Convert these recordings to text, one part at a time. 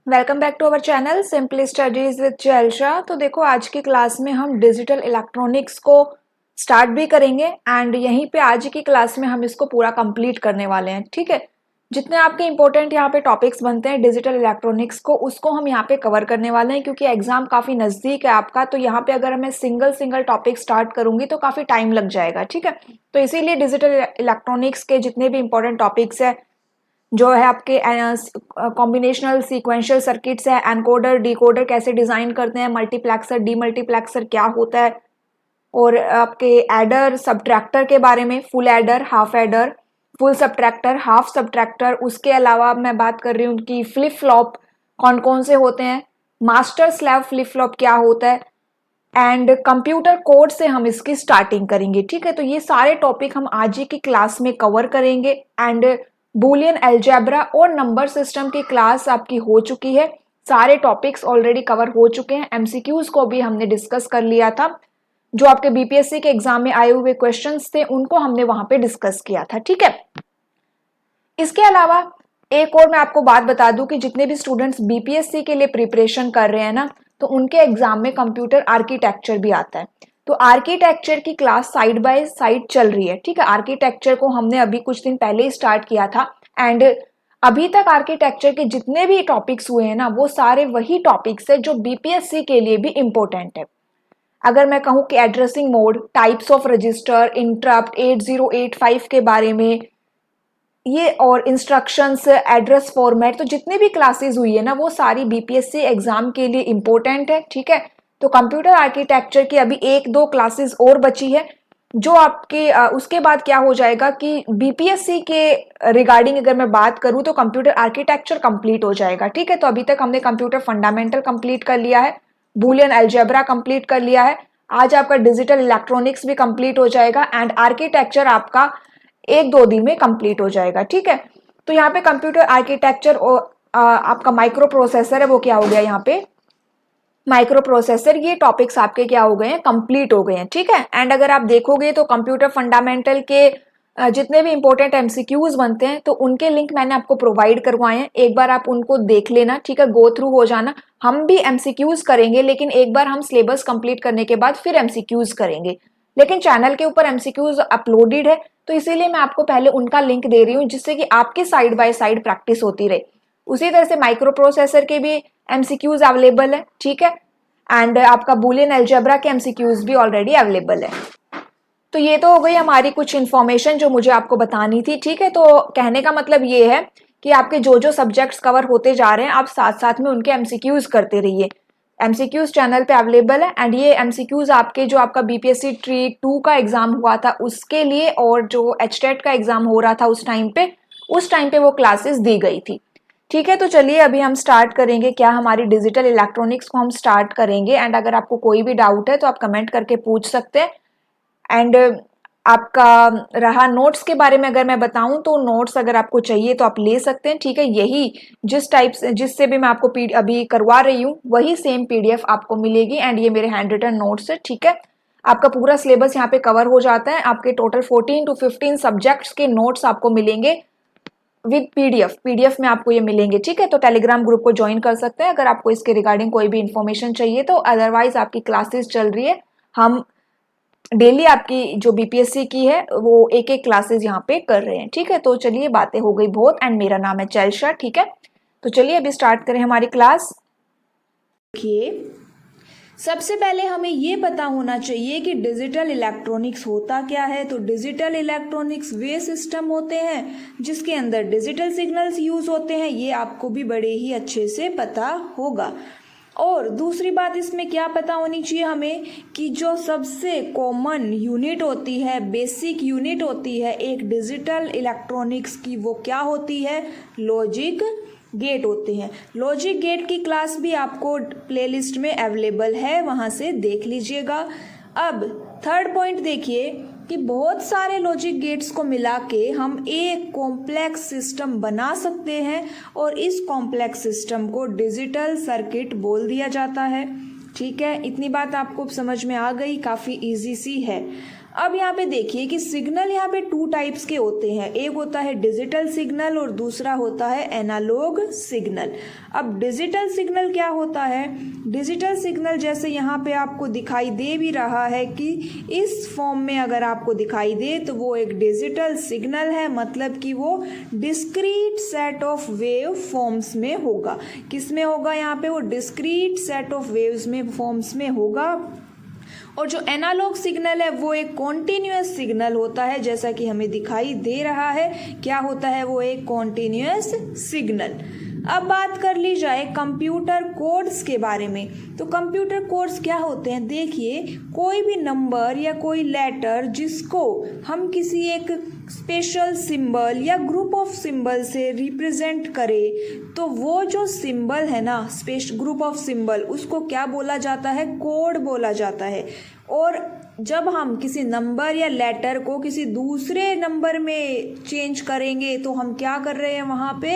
Welcome back to our channel simply studies with जैल्शा। तो देखो, आज की क्लास में हम डिजिटल इलेक्ट्रॉनिक्स को स्टार्ट भी करेंगे एंड यहीं पे आज की क्लास में हम इसको पूरा कंप्लीट करने वाले हैं। ठीक है, जितने आपके इंपॉर्टेंट यहाँ पे टॉपिक्स बनते हैं डिजिटल इलेक्ट्रॉनिक्स को, उसको हम यहाँ पे कवर करने वाले हैं क्योंकि एग्जाम काफ़ी नज़दीक है आपका। तो यहाँ पे अगर मैं सिंगल सिंगल टॉपिक स्टार्ट करूंगी तो काफ़ी टाइम लग जाएगा। ठीक है, तो इसीलिए डिजिटल इलेक्ट्रॉनिक्स के जितने भी इंपॉर्टेंट टॉपिक्स है जो है आपके कॉम्बिनेशनल सीक्वेंशियल सर्किट्स है, एनकोडर डिकोडर कैसे डिज़ाइन करते हैं, मल्टीप्लेक्सर डीमल्टीप्लेक्सर क्या होता है, और आपके एडर सब्ट्रैक्टर के बारे में, full adder, half adder, full subtractor, half subtractor. उसके अलावा मैं बात कर रही हूँ कि फ्लिप फ्लॉप कौन कौन से होते हैं, मास्टर स्लैव फ्लिप फ्लॉप क्या होता है, एंड कंप्यूटर कोड से हम इसकी स्टार्टिंग करेंगे। ठीक है, तो ये सारे टॉपिक हम आज ही की क्लास में कवर करेंगे। एंड बूलियन अलजेब्रा और नंबर सिस्टम की क्लास आपकी हो चुकी है, सारे टॉपिक्स ऑलरेडी कवर हो चुके हैं। एमसीक्यूज को भी हमने डिस्कस कर लिया था, जो आपके बीपीएससी के एग्जाम में आए हुए क्वेश्चंस थे उनको हमने वहां पे डिस्कस किया था। ठीक है, इसके अलावा एक और मैं आपको बात बता दूं कि जितने भी स्टूडेंट्स बीपीएससी के लिए प्रिपरेशन कर रहे हैं ना, तो उनके एग्जाम में कंप्यूटर आर्किटेक्चर भी आता है। तो आर्किटेक्चर की क्लास साइड बाय साइड चल रही है। ठीक है, आर्किटेक्चर को हमने अभी कुछ दिन पहले ही स्टार्ट किया था एंड अभी तक आर्किटेक्चर के जितने भी टॉपिक्स हुए हैं ना, वो सारे वही टॉपिक्स है जो बीपीएससी के लिए भी इंपॉर्टेंट है। अगर मैं कहूँ कि addressing mode, types of register, interrupt, 8085 के बारे में ये, और इंस्ट्रक्शंस, एड्रेस फॉर्मेट, तो जितनी भी क्लासेस हुई है ना वो सारी बीपीएससी एग्जाम के लिए इंपॉर्टेंट है। ठीक है, तो कंप्यूटर आर्किटेक्चर की अभी एक दो क्लासेस और बची है जो आपके उसके बाद क्या हो जाएगा कि बीपीएससी के रिगार्डिंग अगर मैं बात करूं तो कंप्यूटर आर्किटेक्चर कंप्लीट हो जाएगा। ठीक है, तो अभी तक हमने कंप्यूटर फंडामेंटल कंप्लीट कर लिया है, बूलियन अलजेब्रा कंप्लीट कर लिया है, आज आपका डिजिटल इलेक्ट्रॉनिक्स भी कंप्लीट हो जाएगा एंड आर्किटेक्चर आपका एक दो दिन में कंप्लीट हो जाएगा। ठीक है, तो यहाँ पे कंप्यूटर आर्किटेक्चर और आपका माइक्रो प्रोसेसर है वो क्या हो गया, यहाँ पे माइक्रो प्रोसेसर, ये टॉपिक्स आपके क्या हो गए हैं, कंप्लीट हो गए हैं। ठीक है, एंड अगर आप देखोगे तो कंप्यूटर फंडामेंटल के जितने भी इंपॉर्टेंट एमसीक्यूज बनते हैं तो उनके लिंक मैंने आपको प्रोवाइड करवाए हैं, एक बार आप उनको देख लेना। ठीक है, गो थ्रू हो जाना। हम भी एमसीक्यूज करेंगे लेकिन एक बार हम सिलेबस कंप्लीट करने के बाद फिर एमसीक्यूज करेंगे, लेकिन चैनल के ऊपर एमसीक्यूज अपलोडेड है तो इसीलिए मैं आपको पहले उनका लिंक दे रही हूँ जिससे कि आपकी साइड बाय साइड प्रैक्टिस होती रहे। उसी तरह से माइक्रो प्रोसेसर के भी एमसीक्यूज अवेलेबल है। ठीक है, एंड आपका बूलियन अलजेब्रा के एमसीक्यूज भी ऑलरेडी अवेलेबल है। तो ये तो हो गई हमारी कुछ इन्फॉर्मेशन जो मुझे आपको बतानी थी। ठीक है, तो कहने का मतलब ये है कि आपके जो जो सब्जेक्ट्स कवर होते जा रहे हैं आप साथ साथ में उनके एमसीक्यूज करते रहिए। एमसीक्यूज चैनल पे अवेलेबल है एंड ये एमसीक्यूज आपके जो आपका बीपीएससी ट्री 2 का एग्जाम हुआ था उसके लिए और जो एचटेट का एग्जाम हो रहा था उस टाइम पे वो क्लासेस दी गई थी। ठीक है, तो चलिए अभी हम स्टार्ट करेंगे क्या, हमारी डिजिटल इलेक्ट्रॉनिक्स को हम स्टार्ट करेंगे एंड अगर आपको कोई भी डाउट है तो आप कमेंट करके पूछ सकते हैं। एंड आपका रहा नोट्स के बारे में अगर मैं बताऊं तो नोट्स अगर आपको चाहिए तो आप ले सकते हैं। ठीक है, यही जिस टाइप से जिससे भी मैं आपको अभी करवा रही हूँ वही सेम पीडीएफ आपको मिलेगी एंड ये मेरे हैंड रिटन नोट्स है। ठीक है, आपका पूरा सिलेबस यहाँ पे कवर हो जाता है, आपके टोटल 14 to 15 सब्जेक्ट्स के नोट्स आपको मिलेंगे विद पीडीएफ में आपको ये मिलेंगे। ठीक है, तो टेलीग्राम ग्रुप को ज्वाइन कर सकते हैं अगर आपको इसके रिगार्डिंग कोई भी इन्फॉर्मेशन चाहिए तो। अदरवाइज आपकी क्लासेस चल रही है, हम डेली आपकी जो बीपीएससी की है वो एक एक क्लासेस यहाँ पे कर रहे हैं। ठीक है, तो चलिए बातें हो गई बहुत एंड मेरा नाम है जैल्शा। ठीक है, तो चलिए अभी स्टार्ट करें हमारी क्लास। देखिए, सबसे पहले हमें ये पता होना चाहिए कि डिजिटल इलेक्ट्रॉनिक्स होता क्या है। तो डिजिटल इलेक्ट्रॉनिक्स वे सिस्टम होते हैं जिसके अंदर डिजिटल सिग्नल्स यूज होते हैं, ये आपको भी बड़े ही अच्छे से पता होगा। और दूसरी बात इसमें क्या पता होनी चाहिए हमें कि जो सबसे कॉमन यूनिट होती है, बेसिक यूनिट होती है एक डिजिटल इलेक्ट्रॉनिक्स की, वो क्या होती है, लॉजिक गेट होते हैं। लॉजिक गेट की क्लास भी आपको प्लेलिस्ट में अवेलेबल है, वहां से देख लीजिएगा। अब थर्ड पॉइंट देखिए कि बहुत सारे लॉजिक गेट्स को मिला के हम एक कॉम्प्लेक्स सिस्टम बना सकते हैं और इस कॉम्प्लेक्स सिस्टम को डिजिटल सर्किट बोल दिया जाता है। ठीक है, इतनी बात आपको समझ में आ गई, काफ़ी इजी सी है। अब यहाँ पे देखिए कि सिग्नल यहाँ पे 2 टाइप्स के होते हैं, एक होता है डिजिटल सिग्नल और दूसरा होता है एनालॉग सिग्नल। अब डिजिटल सिग्नल क्या होता है? डिजिटल सिग्नल जैसे यहाँ पे आपको दिखाई दे भी रहा है कि इस फॉर्म में अगर आपको दिखाई दे तो वो एक डिजिटल सिग्नल है, मतलब कि वो discrete set of wave forms में होगा। किस में होगा? यहाँ पे वो डिस्क्रीट सेट ऑफ वेव्स में फॉर्म्स में होगा। और जो एनालॉग सिग्नल है वो एक कॉन्टिन्यूअस सिग्नल होता है, जैसा कि हमें दिखाई दे रहा है। क्या होता है? वो एक कॉन्टिन्यूअस सिग्नल। अब बात कर ली जाए कंप्यूटर कोड्स के बारे में। तो कंप्यूटर कोड्स क्या होते हैं? देखिए, कोई भी नंबर या कोई लेटर जिसको हम किसी एक स्पेशल सिंबल या ग्रुप ऑफ सिंबल से रिप्रेजेंट करें, तो वो जो सिंबल है ना, ग्रुप ऑफ सिंबल, उसको क्या बोला जाता है? कोड बोला जाता है। और जब हम किसी नंबर या लेटर को किसी दूसरे नंबर में चेंज करेंगे तो हम क्या कर रहे हैं? वहाँ पे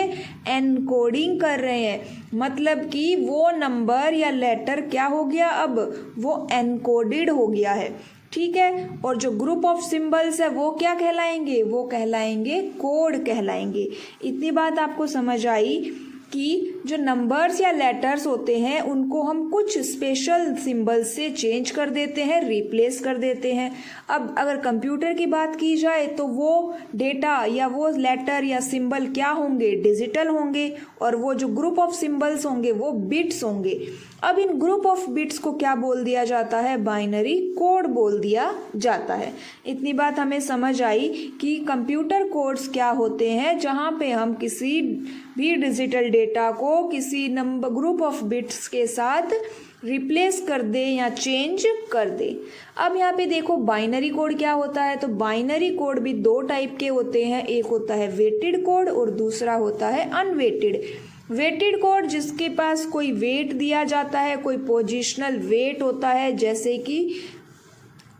एनकोडिंग कर रहे हैं, मतलब कि वो नंबर या लेटर क्या हो गया? अब वो एनकोडेड हो गया है। ठीक है। और जो ग्रुप ऑफ सिंबल्स है वो क्या कहलाएंगे? वो कहलाएंगे कोड कहलाएंगे। इतनी बात आपको समझ आई कि जो नंबर्स या लेटर्स होते हैं उनको हम कुछ स्पेशल सिंबल्स से चेंज कर देते हैं, रिप्लेस कर देते हैं। अब अगर कंप्यूटर की बात की जाए तो वो डेटा या वो लेटर या सिंबल क्या होंगे? डिजिटल होंगे। और वो जो ग्रुप ऑफ सिंबल्स होंगे वो बिट्स होंगे। अब इन ग्रुप ऑफ बिट्स को क्या बोल दिया जाता है? बाइनरी कोड बोल दिया जाता है। इतनी बात हमें समझ आई कि कंप्यूटर कोड्स क्या होते हैं, जहाँ पे हम किसी भी डिजिटल डेटा को किसी नंबर ग्रुप ऑफ बिट्स के साथ रिप्लेस कर दे या चेंज कर दे। अब यहाँ पे देखो बाइनरी कोड क्या होता है। तो बाइनरी कोड भी 2 टाइप के होते हैं, एक होता है वेटेड कोड और दूसरा होता है अनवेटेड। वेटेड कोड जिसके पास कोई वेट दिया जाता है, कोई पोजिशनल वेट होता है, जैसे कि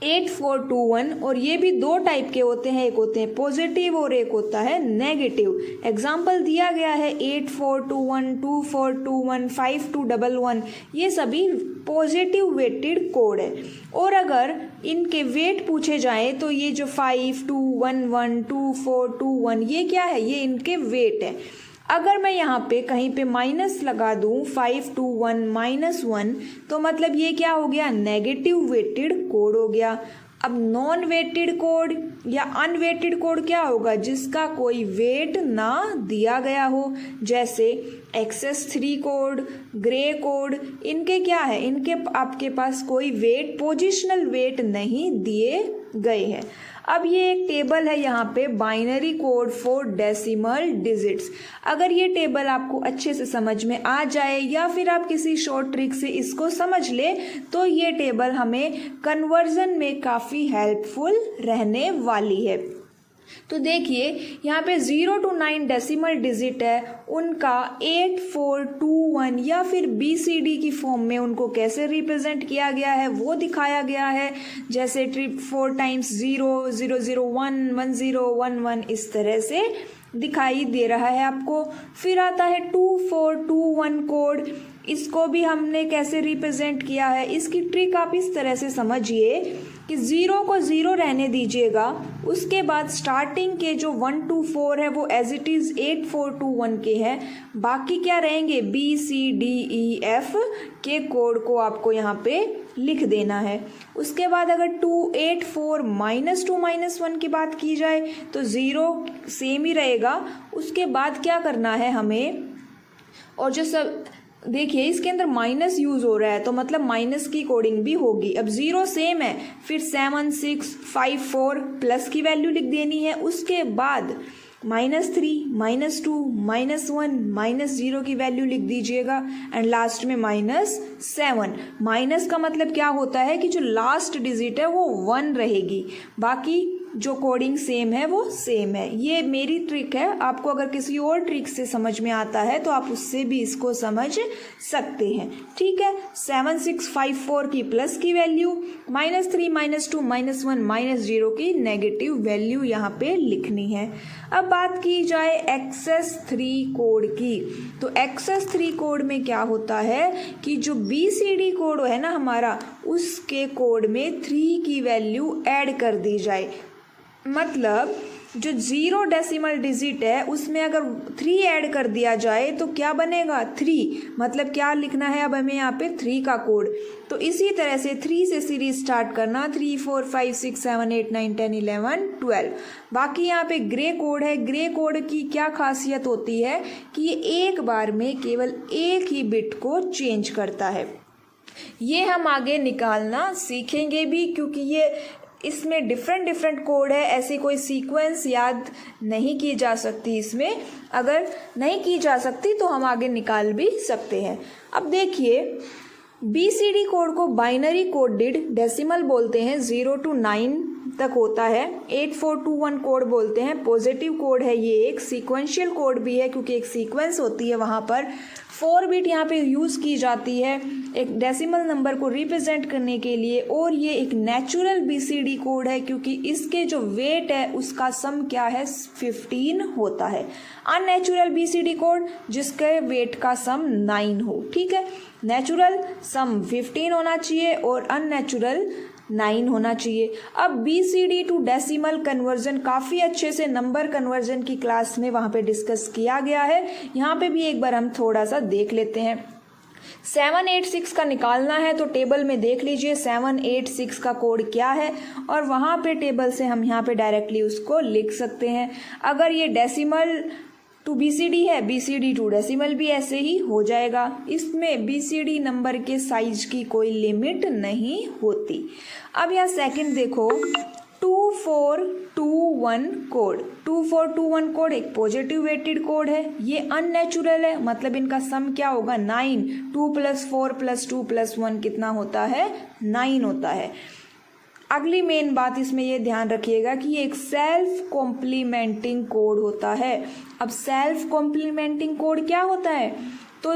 8421, और ये भी 2 टाइप के होते हैं, एक होते हैं पॉजिटिव और एक होता है नेगेटिव। एग्जाम्पल दिया गया है 8421, 2421, 5211, ये सभी पॉजिटिव वेटेड कोड है। और अगर इनके वेट पूछे जाएं तो ये जो 5211, 2421, ये क्या है? ये इनके वेट है। अगर मैं यहाँ पे कहीं पे माइनस लगा दूँ 521 -1, तो मतलब ये क्या हो गया? नेगेटिव वेटेड कोड हो गया। अब नॉन वेटेड कोड या अनवेटेड कोड क्या होगा? जिसका कोई वेट ना दिया गया हो, जैसे XS3 कोड, ग्रे कोड, इनके क्या है? इनके आपके पास कोई वेट, पोजिशनल वेट नहीं दिए गए हैं। अब ये एक टेबल है यहाँ पे, binary code for decimal digits. अगर ये टेबल आपको अच्छे से समझ में आ जाए या फिर आप किसी शॉर्ट ट्रिक से इसको समझ ले तो ये टेबल हमें कन्वर्जन में काफ़ी हेल्पफुल रहने वाली है। तो देखिए यहाँ पे 0 to 9 डेसिमल डिजिट है, उनका 8421 या फिर BCD की फॉर्म में उनको कैसे रिप्रेजेंट किया गया है वो दिखाया गया है, जैसे 4 टाइम्स 0 0 0 1 1 0 1 1, इस तरह से दिखाई दे रहा है आपको। फिर आता है 2421 कोड, इसको भी हमने कैसे रिप्रेजेंट किया है, इसकी ट्रिक आप इस तरह से समझिए कि 0 को 0 रहने दीजिएगा, उसके बाद स्टार्टिंग के जो 1 to 4 है वो एज इट इज़ 8421 के हैं, बाकी क्या रहेंगे BCDEF के कोड को आपको यहाँ पे लिख देना है। उसके बाद अगर 284 -2 -1 की बात की जाए तो 0 सेम ही रहेगा। उसके बाद क्या करना है हमें, और जो सब देखिए इसके अंदर माइनस यूज़ हो रहा है तो मतलब माइनस की कोडिंग भी होगी। अब 0 सेम है, फिर 7 6 5 4 प्लस की वैल्यू लिख देनी है। उसके बाद -3 -2 -1 -0 की वैल्यू लिख दीजिएगा एंड लास्ट में -7। माइनस का मतलब क्या होता है कि जो लास्ट डिजिट है वो 1 रहेगी, बाकी जो कोडिंग सेम है वो सेम है। ये मेरी ट्रिक है, आपको अगर किसी और ट्रिक से समझ में आता है तो आप उससे भी इसको समझ सकते हैं। ठीक है, 7 6 5 4 की प्लस की वैल्यू, -3 -2 -1 -0 की नेगेटिव वैल्यू यहाँ पे लिखनी है। अब बात की जाए XS3 कोड की, तो XS3 कोड में क्या होता है कि जो BCD कोड है ना हमारा, उसके कोड में 3 की वैल्यू ऐड कर दी जाए। मतलब जो 0 डेसिमल डिजिट है उसमें अगर 3 ऐड कर दिया जाए तो क्या बनेगा 3, मतलब क्या लिखना है अब हमें यहाँ पे 3 का कोड। तो इसी तरह से 3 से सीरीज स्टार्ट करना, 3 4 5 6 7 8 9 10 11 12। बाकी यहाँ पे ग्रे कोड है। ग्रे कोड की क्या खासियत होती है कि ये एक बार में केवल एक ही बिट को चेंज करता है। ये हम आगे निकालना सीखेंगे भी, क्योंकि ये इसमें डिफरेंट कोड है, ऐसी कोई सीक्वेंस याद नहीं की जा सकती इसमें। अगर नहीं की जा सकती तो हम आगे निकाल भी सकते हैं। अब देखिए BCD कोड को बाइनरी कोडेड डेसिमल बोलते हैं, 0 to 9 तक होता है। 8421 कोड बोलते हैं, पॉजिटिव कोड है ये। एक सीक्वेंशियल कोड भी है क्योंकि एक सीक्वेंस होती है वहाँ पर। 4 बिट यहाँ पे यूज़ की जाती है एक डेसिमल नंबर को रिप्रेजेंट करने के लिए। और ये एक नेचुरल BCD कोड है क्योंकि इसके जो वेट है उसका सम क्या है 15 होता है। अननेचुरल BCD कोड जिसके वेट का सम 9 हो। ठीक है, नेचुरल सम 15 होना चाहिए और अननेचुरल 9 होना चाहिए। अब BCD टू डेसिमल कन्वर्जन काफ़ी अच्छे से नंबर कन्वर्जन की क्लास में वहाँ पे डिस्कस किया गया है। यहाँ पे भी एक बार हम थोड़ा सा देख लेते हैं। 786 का निकालना है तो टेबल में देख लीजिए 786 का कोड क्या है, और वहाँ पे टेबल से हम यहाँ पे डायरेक्टली उसको लिख सकते हैं। अगर ये डेसिमल टू BCD है, BCD टू डेसिमल भी ऐसे ही हो जाएगा। इसमें BCD नंबर के साइज की कोई लिमिट नहीं होती। अब यहाँ सेकंड देखो 2421 कोड। 2421 कोड एक पॉजिटिव वेटेड कोड है। ये अननेचुरल है, मतलब इनका सम क्या होगा 9। 2 + 4 + 2 + 1 कितना होता है 9 होता है। अगली मेन बात इसमें ये ध्यान रखिएगा कि ये एक सेल्फ कॉम्प्लीमेंटिंग कोड होता है। अब सेल्फ कॉम्प्लीमेंटिंग कोड क्या होता है, तो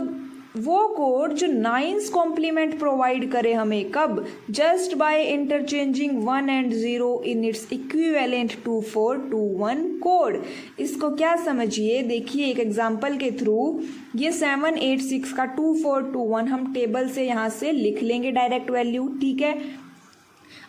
वो कोड जो 9th कॉम्प्लीमेंट प्रोवाइड करे हमें, कब, just by interchanging 1 and 0 in its equivalent 2421 code. इसको क्या समझिए, देखिए एक एग्जांपल के थ्रू। ये 786 का 2421 हम टेबल से यहाँ से लिख लेंगे डायरेक्ट वैल्यू। ठीक है,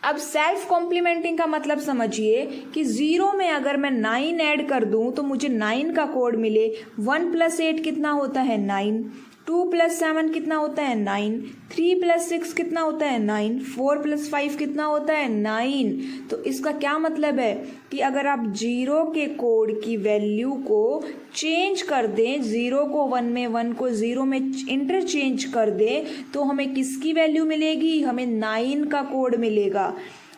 अब सेल्फ कॉम्प्लीमेंटिंग का मतलब समझिए कि 0 में अगर मैं 9 ऐड कर दूं तो मुझे 9 का कोड मिले। 1 + 8 कितना होता है 9, 2 + 7 कितना होता है 9, 3 + 6 कितना होता है 9, 4 + 5 कितना होता है 9। तो इसका क्या मतलब है कि अगर आप 0 के कोड की वैल्यू को चेंज कर दें, 0 को 1 में, 1 को 0 में इंटरचेंज कर दें, तो हमें किसकी वैल्यू मिलेगी, हमें 9 का कोड मिलेगा।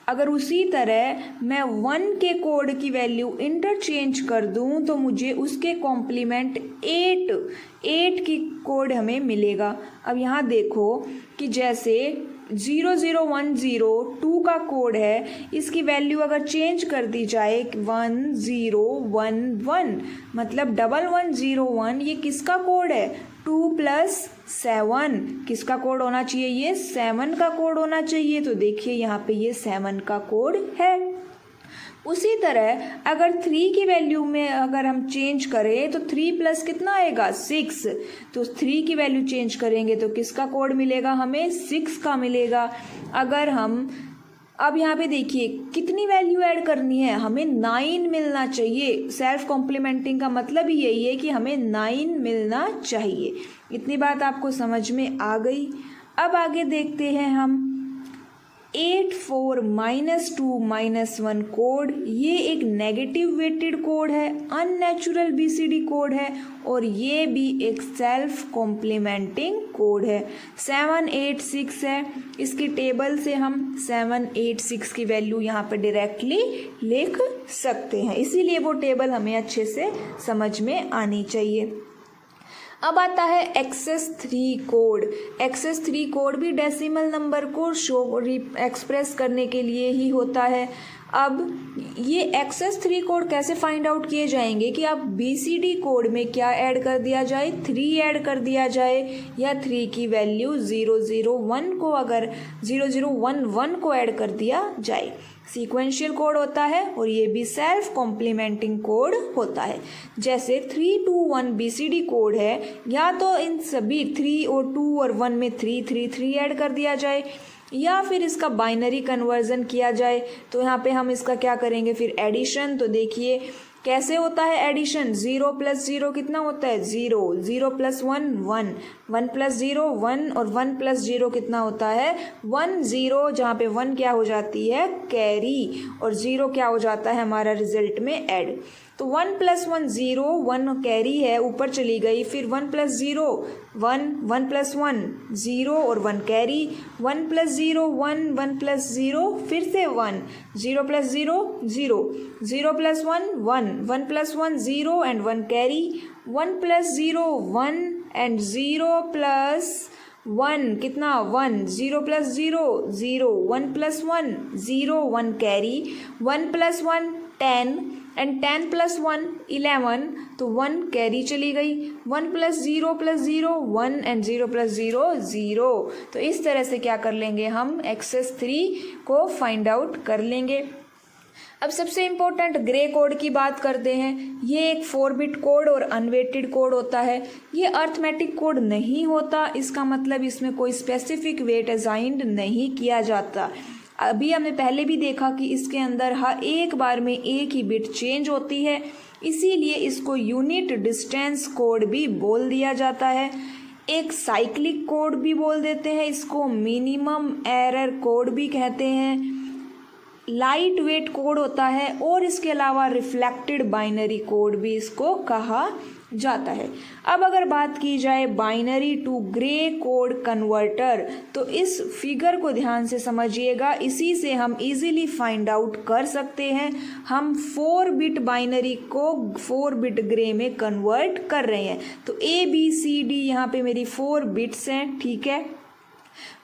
अगर उसी तरह मैं 1 के कोड की वैल्यू इंटरचेंज कर दूं तो मुझे उसके कॉम्प्लीमेंट 8 की कोड हमें मिलेगा। अब यहाँ देखो कि जैसे 0010 का कोड है, इसकी वैल्यू अगर चेंज कर दी जाए 1011, मतलब 1101, ये किसका कोड है 2 + 7 किसका कोड होना चाहिए, ये 7 का कोड होना चाहिए। तो देखिए यहाँ पे ये 7 का कोड है। उसी तरह अगर 3 की वैल्यू में अगर हम चेंज करें तो 3 + कितना आएगा 6, तो 3 की वैल्यू चेंज करेंगे तो किसका कोड मिलेगा, हमें 6 का मिलेगा। अगर हम अब यहाँ पे देखिए कितनी वैल्यू ऐड करनी है, हमें 9 मिलना चाहिए। सेल्फ कॉम्प्लीमेंटिंग का मतलब ही यही है कि हमें 9 मिलना चाहिए। इतनी बात आपको समझ में आ गई। अब आगे देखते हैं हम 84 - 2 - 1 कोड। ये एक नेगेटिव वेटेड कोड है, अननेचुरल BCD कोड है, और ये भी एक सेल्फ कॉम्प्लीमेंटिंग कोड है। 786 है, इसकी टेबल से हम 786 की वैल्यू यहाँ पे डायरेक्टली लिख सकते हैं, इसीलिए वो टेबल हमें अच्छे से समझ में आनी चाहिए। अब आता है XS3 कोड। XS3 कोड भी डेसिमल नंबर को एक्सप्रेस करने के लिए ही होता है। अब ये XS3 कोड कैसे फाइंड आउट किए जाएंगे कि आप BCD कोड में क्या ऐड कर दिया जाए, 3 ऐड कर दिया जाए, या 3 की वैल्यू 001 को अगर 0011 को ऐड कर दिया जाए। सीक्वेंशियल कोड होता है और ये भी सेल्फ कॉम्प्लीमेंटिंग कोड होता है। जैसे 3 2 1 BCD कोड है, या तो इन सभी 3 और 2 और 1 में 3 3 3 ऐड कर दिया जाए, या फिर इसका बाइनरी कन्वर्जन किया जाए। तो यहाँ पे हम इसका क्या करेंगे फिर एडिशन। तो देखिए कैसे होता है एडिशन। 0 + 0 कितना होता है 0, 0 + 1 1, 1 + 0 1 और 1 + 0 कितना होता है 1 0, जहाँ पे 1 क्या हो जाती है कैरी और 0 क्या हो जाता है हमारा रिजल्ट में ऐड। तो 1 + 1 0, 1 कैरी है ऊपर चली गई, फिर 1 + 0 1, 1 + 1 0 और 1 कैरी, 1 + 0 1, 1 + 0 फिर से 1, 0 + 0 0, 0 + 1 1, 1 + 1 0 and 1 कैरी, 1 + 0 1 and 0 + 1 कितना 1, 0 + 0 0, 1 + 1 0, 1 कैरी, 1 + 1 10 एंड 10 + 1 11, तो 1 कैरी चली गई, 1 + 0 + 0 1 एंड 0 + 0 0। तो इस तरह से क्या कर लेंगे हम एक्सेस 3 को फाइंड आउट कर लेंगे। अब सबसे इम्पोर्टेंट ग्रे कोड की बात करते हैं। ये एक 4 बिट कोड और अनवेटेड कोड होता है। ये अर्थमेटिक कोड नहीं होता, इसका मतलब इसमें कोई स्पेसिफिक वेट असाइंड नहीं किया जाता। अभी हमने पहले भी देखा कि इसके अंदर हर एक बार में एक ही बिट चेंज होती है, इसीलिए इसको यूनिट डिस्टेंस कोड भी बोल दिया जाता है। एक साइक्लिक कोड भी बोल देते हैं इसको, मिनिमम एरर कोड भी कहते हैं, लाइट वेट कोड होता है, और इसके अलावा रिफ्लेक्टेड बाइनरी कोड भी इसको कहा जाता है। अब अगर बात की जाए binary to gray code converter, तो इस फिगर को ध्यान से समझिएगा, इसी से हम इजीली फाइंड आउट कर सकते हैं। हम 4 बिट बाइनरी को 4 बिट ग्रे में कन्वर्ट कर रहे हैं। तो ABCD यहाँ पे मेरी 4 बिट्स हैं, ठीक है।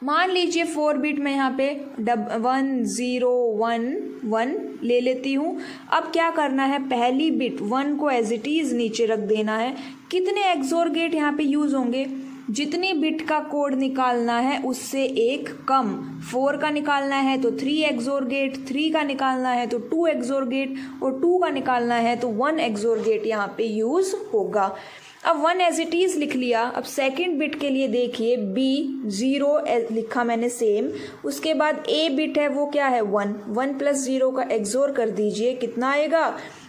मान लीजिए 4 बिट में यहाँ पे 1 0 1 1 ले लेती हूँ। अब क्या करना है, पहली बिट 1 को एज इट इज़ नीचे रख देना है। कितने एक्सोर गेट यहाँ पे यूज़ होंगे, जितनी बिट का कोड निकालना है उससे एक कम। 4 का निकालना है तो 3 एक्सोर गेट, 3 का निकालना है तो 2 एक्सोर गेट, और 2 का निकालना है तो 1 एक्सोर गेट यहाँ पे यूज़ होगा। अब 1 एज इट इज़ लिख लिया। अब सेकंड बिट के लिए देखिए B 0 लिखा मैंने सेम, उसके बाद A बिट है वो क्या है 1, 1 + 0 का एक्सोर कर दीजिए, कितना आएगा।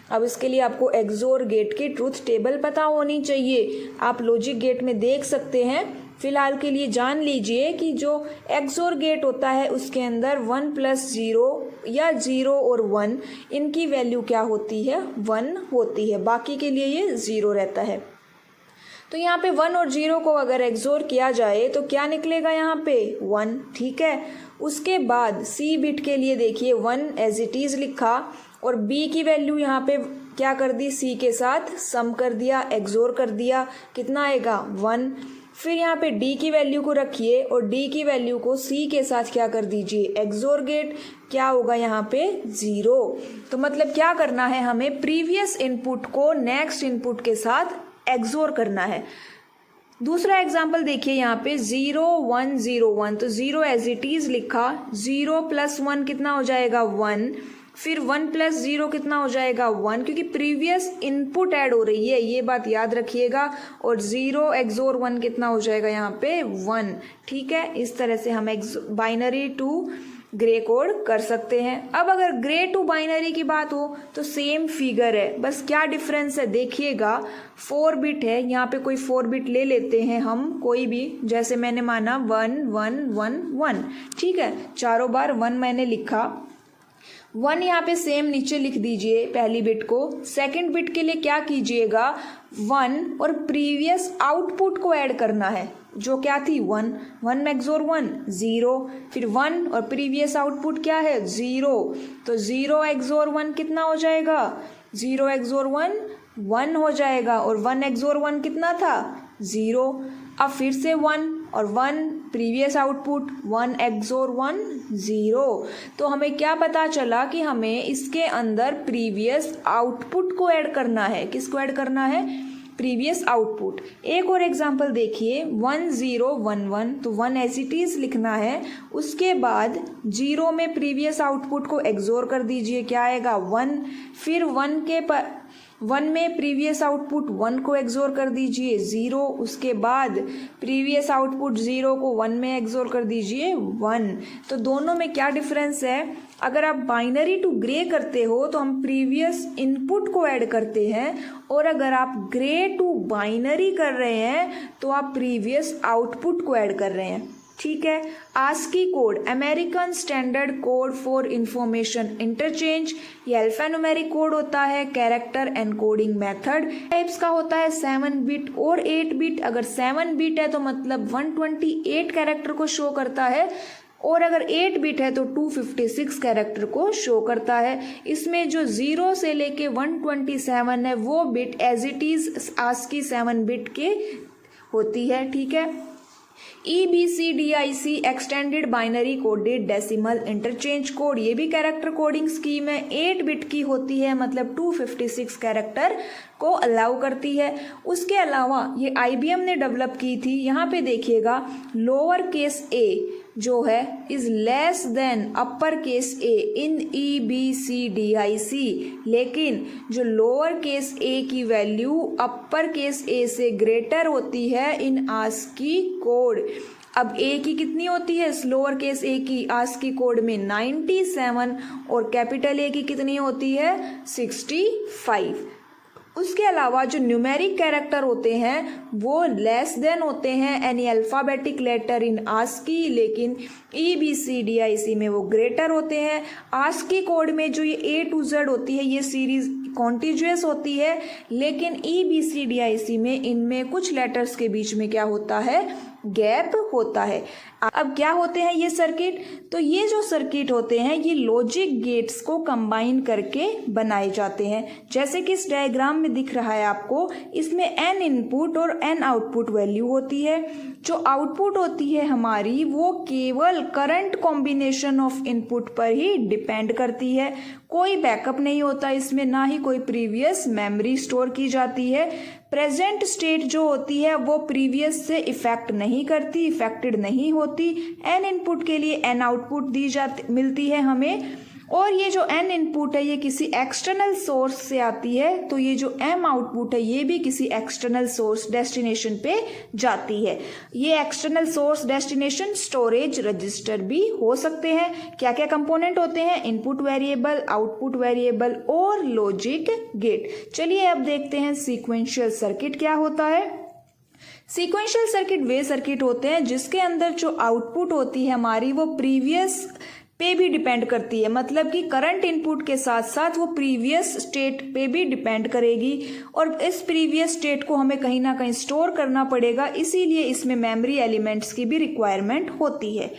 अब इसके लिए आपको एक्सोर गेट की ट्रूथ टेबल पता होनी चाहिए, आप लॉजिक गेट में देख सकते हैं। फिलहाल के लिए जान लीजिए कि जो एक्सोर गेट होता है उसके अंदर 1 + 0 या 0 और 1 इनकी वैल्यू क्या होती है 1 होती है, बाकी के लिए ये 0 रहता है। तो यहाँ पे 1 और 0 को अगर एक्सोर किया जाए तो क्या निकलेगा यहाँ पे 1, ठीक है। उसके बाद C बिट के लिए देखिए 1 एज इट इज़ लिखा, और B की वैल्यू यहाँ पे क्या कर दी C के साथ सम कर दिया, एक्सोर कर दिया, कितना आएगा 1। फिर यहाँ पे D की वैल्यू को रखिए और D की वैल्यू को C के साथ क्या कर दीजिए एक्सोर गेट, क्या होगा यहाँ पे 0। तो मतलब क्या करना है, हमें प्रीवियस इनपुट को नेक्स्ट इनपुट के साथ एक्सोर करना है। दूसरा एग्जाम्पल देखिए यहाँ पे 0 1 0 1, तो 0 एज इट इज लिखा, 0 + 1 कितना हो जाएगा 1, फिर 1 + 0 कितना हो जाएगा 1, क्योंकि प्रीवियस इनपुट ऐड हो रही है, ये बात याद रखिएगा। और 0 एक्सोर 1 कितना हो जाएगा यहाँ पे 1, ठीक है। इस तरह से हम बाइनरी टू ग्रे कोड कर सकते हैं। अब अगर ग्रे टू बाइनरी की बात हो तो सेम फिगर है, बस क्या डिफरेंस है देखिएगा। 4 बिट है, यहाँ पे कोई 4 बिट ले लेते हैं हम कोई भी, जैसे मैंने माना 1 1 1 1, ठीक है। चारों बार 1 मैंने लिखा, 1 यहाँ पे सेम नीचे लिख दीजिए पहली बिट को। सेकंड बिट के लिए क्या कीजिएगा 1 और प्रीवियस आउटपुट को ऐड करना है, जो क्या थी 1, 1 एक्सोर 1 0, फिर 1 और प्रीवियस आउटपुट क्या है 0, तो 0 एक्सोर 1 कितना हो जाएगा 0 एक्सोर 1 1 हो जाएगा, और 1 एक्सोर 1 कितना था 0। अब फिर से 1 और 1 प्रीवियस आउटपुट 1 एक्सोर 1 0। तो हमें क्या पता चला कि हमें इसके अंदर प्रीवियस आउटपुट को ऐड करना है। किसको ऐड करना है, प्रीवियस आउटपुट। एक और एग्जांपल देखिए 1011, तो 1 एज इट इज लिखना है, उसके बाद 0 में प्रीवियस आउटपुट को एक्सोर कर दीजिए, क्या आएगा 1, फिर 1 में प्रीवियस आउटपुट 1 को एक्सोर कर दीजिए 0, उसके बाद प्रीवियस आउटपुट 0 को 1 में एक्सोर कर दीजिए 1। तो दोनों में क्या डिफरेंस है? अगर आप बाइनरी टू ग्रे करते हो तो हम प्रीवियस इनपुट को ऐड करते हैं, और अगर आप ग्रे टू बाइनरी कर रहे हैं तो आप प्रीवियस आउटपुट को ऐड कर रहे हैं। ठीक है। ASCII code, American standard code for information interchange, ये अल्फान्यूमेरिक कोड होता है, कैरेक्टर एनकोडिंग मेथड टाइप्स का होता है 7 बिट और 8 बिट। अगर 7 बिट है तो मतलब 128 कैरेक्टर को शो करता है, और अगर 8 बिट है तो 256 कैरेक्टर को शो करता है। इसमें जो 0 से लेके 127 है वो bit as it is ASCII 7 bit के होती है। ठीक है। EBCDIC extended binary coded decimal interchange code, ये भी कैरेक्टर कोडिंग स्कीम है, 8 बिट की होती है, मतलब 256 कैरेक्टर को अलाउ करती है। उसके अलावा ये IBM ने डेवलप की थी। यहाँ पे देखिएगा लोअर केस a जो है is less than upper case a in EBCDIC, लेकिन जो लोअर केस a की वैल्यू अपर केस a से ग्रेटर होती है इन आस्की कोड। अब a की कितनी होती है लोअर केस a की आस्की कोड में 97, और कैपिटल A की कितनी होती है 65। उसके अलावा जो न्यूमेरिक कैरेक्टर होते हैं वो लेस देन होते हैं एनी अल्फ़ाबेटिक लेटर इन आस्की, लेकिन EBCDIC में वो ग्रेटर होते हैं। आस्की कोड में जो ये A to Z होती है ये सीरीज कॉन्टिन्यूअस होती है, लेकिन EBCDIC में इनमें कुछ लेटर्स के बीच में क्या होता है, गैप होता है। अब क्या होते हैं ये सर्किट? तो ये जो सर्किट होते हैं ये लॉजिक गेट्स को कंबाइन करके बनाए जाते हैं। जैसे कि इस डायग्राम में दिख रहा है आपको, इसमें n इनपुट और n आउटपुट वैल्यू होती है। जो आउटपुट होती है हमारी वो केवल करंट कॉम्बिनेशन ऑफ इनपुट पर ही डिपेंड करती है, कोई बैकअप नहीं होता इसमें, ना ही कोई प्रीवियस मेमोरी स्टोर की जाती है। प्रेजेंट स्टेट जो होती है वो प्रीवियस से इफेक्ट नहीं करती, इफेक्टेड नहीं होती। n इनपुट के लिए n आउटपुट मिलती है हमें, और ये जो n इनपुट है ये किसी एक्सटर्नल सोर्स से आती है, तो ये जो m आउटपुट है ये भी किसी एक्सटर्नल सोर्स डेस्टिनेशन पे जाती है। ये external source destination storage register भी हो सकते हैं। क्या क्या कंपोनेंट होते हैं? इनपुट वेरिएबल, आउटपुट वेरिएबल और लॉजिक गेट। चलिए अब देखते हैं सीक्वेंशियल सर्किट क्या होता है। सीक्वेंशियल सर्किट वे सर्किट होते हैं जिसके अंदर जो आउटपुट होती है हमारी वो प्रीवियस पे भी डिपेंड करती है, मतलब कि करंट इनपुट के साथ साथ वो प्रीवियस स्टेट पे भी डिपेंड करेगी, और इस प्रीवियस स्टेट को हमें कहीं ना कहीं स्टोर करना पड़ेगा, इसीलिए इसमें मेमोरी एलिमेंट्स की भी रिक्वायरमेंट होती है।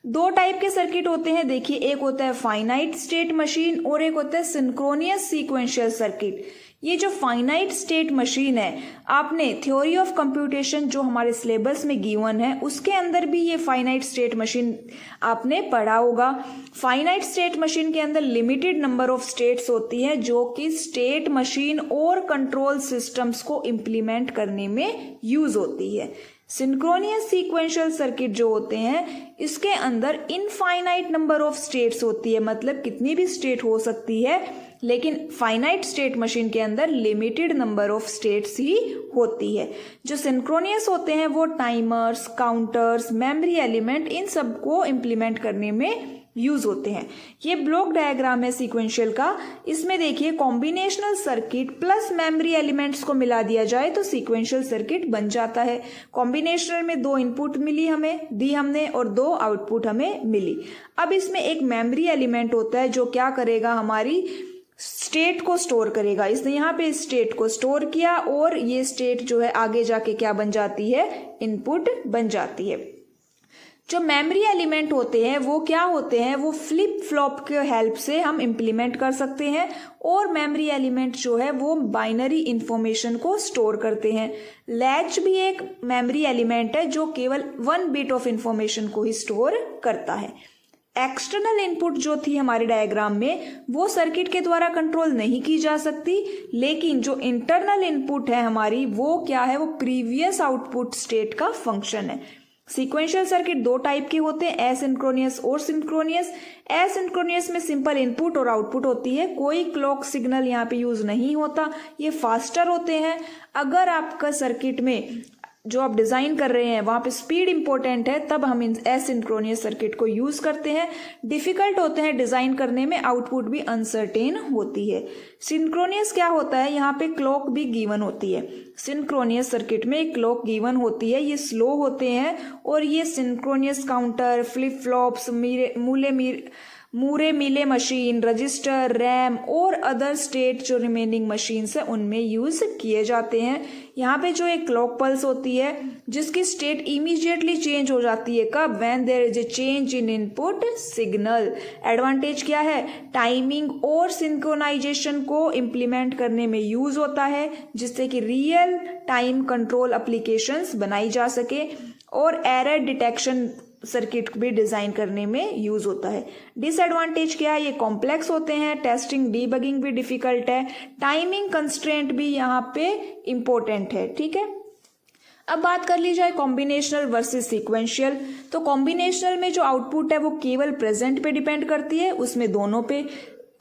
2 टाइप के सर्किट होते हैं, देखिए एक होता है फाइनाइट स्टेट मशीन और एक होता है सिंक्रोनियस सीक्वेंशियल सर्किट। ये जो फाइनाइट स्टेट मशीन है, आपने थ्योरी ऑफ कंप्यूटेशन जो हमारे सिलेबस में गिवन है उसके अंदर भी ये फाइनाइट स्टेट मशीन आपने पढ़ा होगा। फाइनाइट स्टेट मशीन के अंदर लिमिटेड नंबर ऑफ स्टेट्स होती है जो कि स्टेट मशीन और कंट्रोल सिस्टम्स को इम्प्लीमेंट करने में यूज होती है। सिंक्रोनियस सीक्वेंशियल सर्किट जो होते हैं इसके अंदर इनफाइनाइट नंबर ऑफ स्टेट्स होती है, मतलब कितनी भी स्टेट हो सकती है, लेकिन फाइनाइट स्टेट मशीन के अंदर लिमिटेड नंबर ऑफ स्टेट्स ही होती है। जो सिंक्रोनियस होते हैं वो टाइमर्स, काउंटर्स, मेमोरी एलिमेंट, इन सब को इम्प्लीमेंट करने में यूज होते हैं। ये ब्लॉक डायग्राम है सीक्वेंशियल का। इसमें देखिए combinational circuit plus memory elements को मिला दिया जाए तो सीक्वेंशियल सर्किट बन जाता है। कॉम्बिनेशनल में 2 इनपुट दी हमने और 2 आउटपुट हमें मिली। अब इसमें एक मेमोरी एलिमेंट होता है जो क्या करेगा, हमारी स्टेट को स्टोर करेगा। इसने यहाँ पे स्टेट को स्टोर किया और ये स्टेट जो है आगे जाके क्या बन जाती है, इनपुट बन जाती है। जो मेमोरी एलिमेंट होते हैं वो क्या होते हैं, वो फ्लिप फ्लॉप के हेल्प से हम इम्प्लीमेंट कर सकते हैं, और मेमोरी एलिमेंट जो है वो बाइनरी इंफॉर्मेशन को स्टोर करते हैं। लैच भी एक मेमोरी एलिमेंट है जो केवल 1 बिट ऑफ इंफॉर्मेशन को ही स्टोर करता है। एक्सटर्नल इनपुट जो थी हमारे डायग्राम में वो सर्किट के द्वारा कंट्रोल नहीं की जा सकती, लेकिन जो इंटरनल इनपुट है हमारी वो क्या है, वो प्रीवियस आउटपुट स्टेट का फंक्शन है। सीक्वेंशियल सर्किट दो टाइप के होते हैं, एसिंक्रोनियस और सिंक्रोनियस। एसिंक्रोनियस में सिंपल इनपुट और आउटपुट होती है, कोई क्लॉक सिग्नल यहाँ पे यूज नहीं होता, ये फास्टर होते हैं। अगर आपका सर्किट में जो आप डिजाइन कर रहे हैं वहां पे स्पीड इंपॉर्टेंट है, तब हम इन एसिंक्रोनियस सर्किट को यूज करते हैं। डिफिकल्ट होते हैं डिजाइन करने में, आउटपुट भी अनसर्टेन होती है। सिंक्रोनियस क्या होता है, यहाँ पे क्लॉक भी गिवन होती है। सिंक्रोनियस सर्किट में क्लॉक गिवन होती है, ये स्लो होते हैं और ये सिंक्रोनियस काउंटर, फ्लिप फ्लॉप्स, मूरे मिले मशीन, रजिस्टर, रैम और अदर स्टेट जो रिमेनिंग मशीन्स है उनमें यूज किए जाते हैं। यहाँ पे जो एक क्लॉक पल्स होती है जिसकी स्टेट इमीडिएटली चेंज हो जाती है, कब, when there is a change in input signal. Advantage क्या है, टाइमिंग और सिंक्रोनाइजेशन को इम्प्लीमेंट करने में यूज होता है, जिससे कि रियल टाइम कंट्रोल एप्लीकेशंस बनाई जा सके, और एरर डिटेक्शन सर्किट भी डिजाइन करने में यूज होता है। डिसएडवांटेज क्या है, ये कॉम्प्लेक्स होते हैं, टेस्टिंग डीबगिंग भी डिफिकल्ट है, टाइमिंग कंस्ट्रेंट भी यहाँ पे इंपॉर्टेंट है। ठीक है, अब बात कर ली जाए कॉम्बिनेशनल वर्सेस सीक्वेंशियल। तो कॉम्बिनेशनल में जो आउटपुट है वो केवल प्रेजेंट पे डिपेंड करती है, उसमें दोनों पे।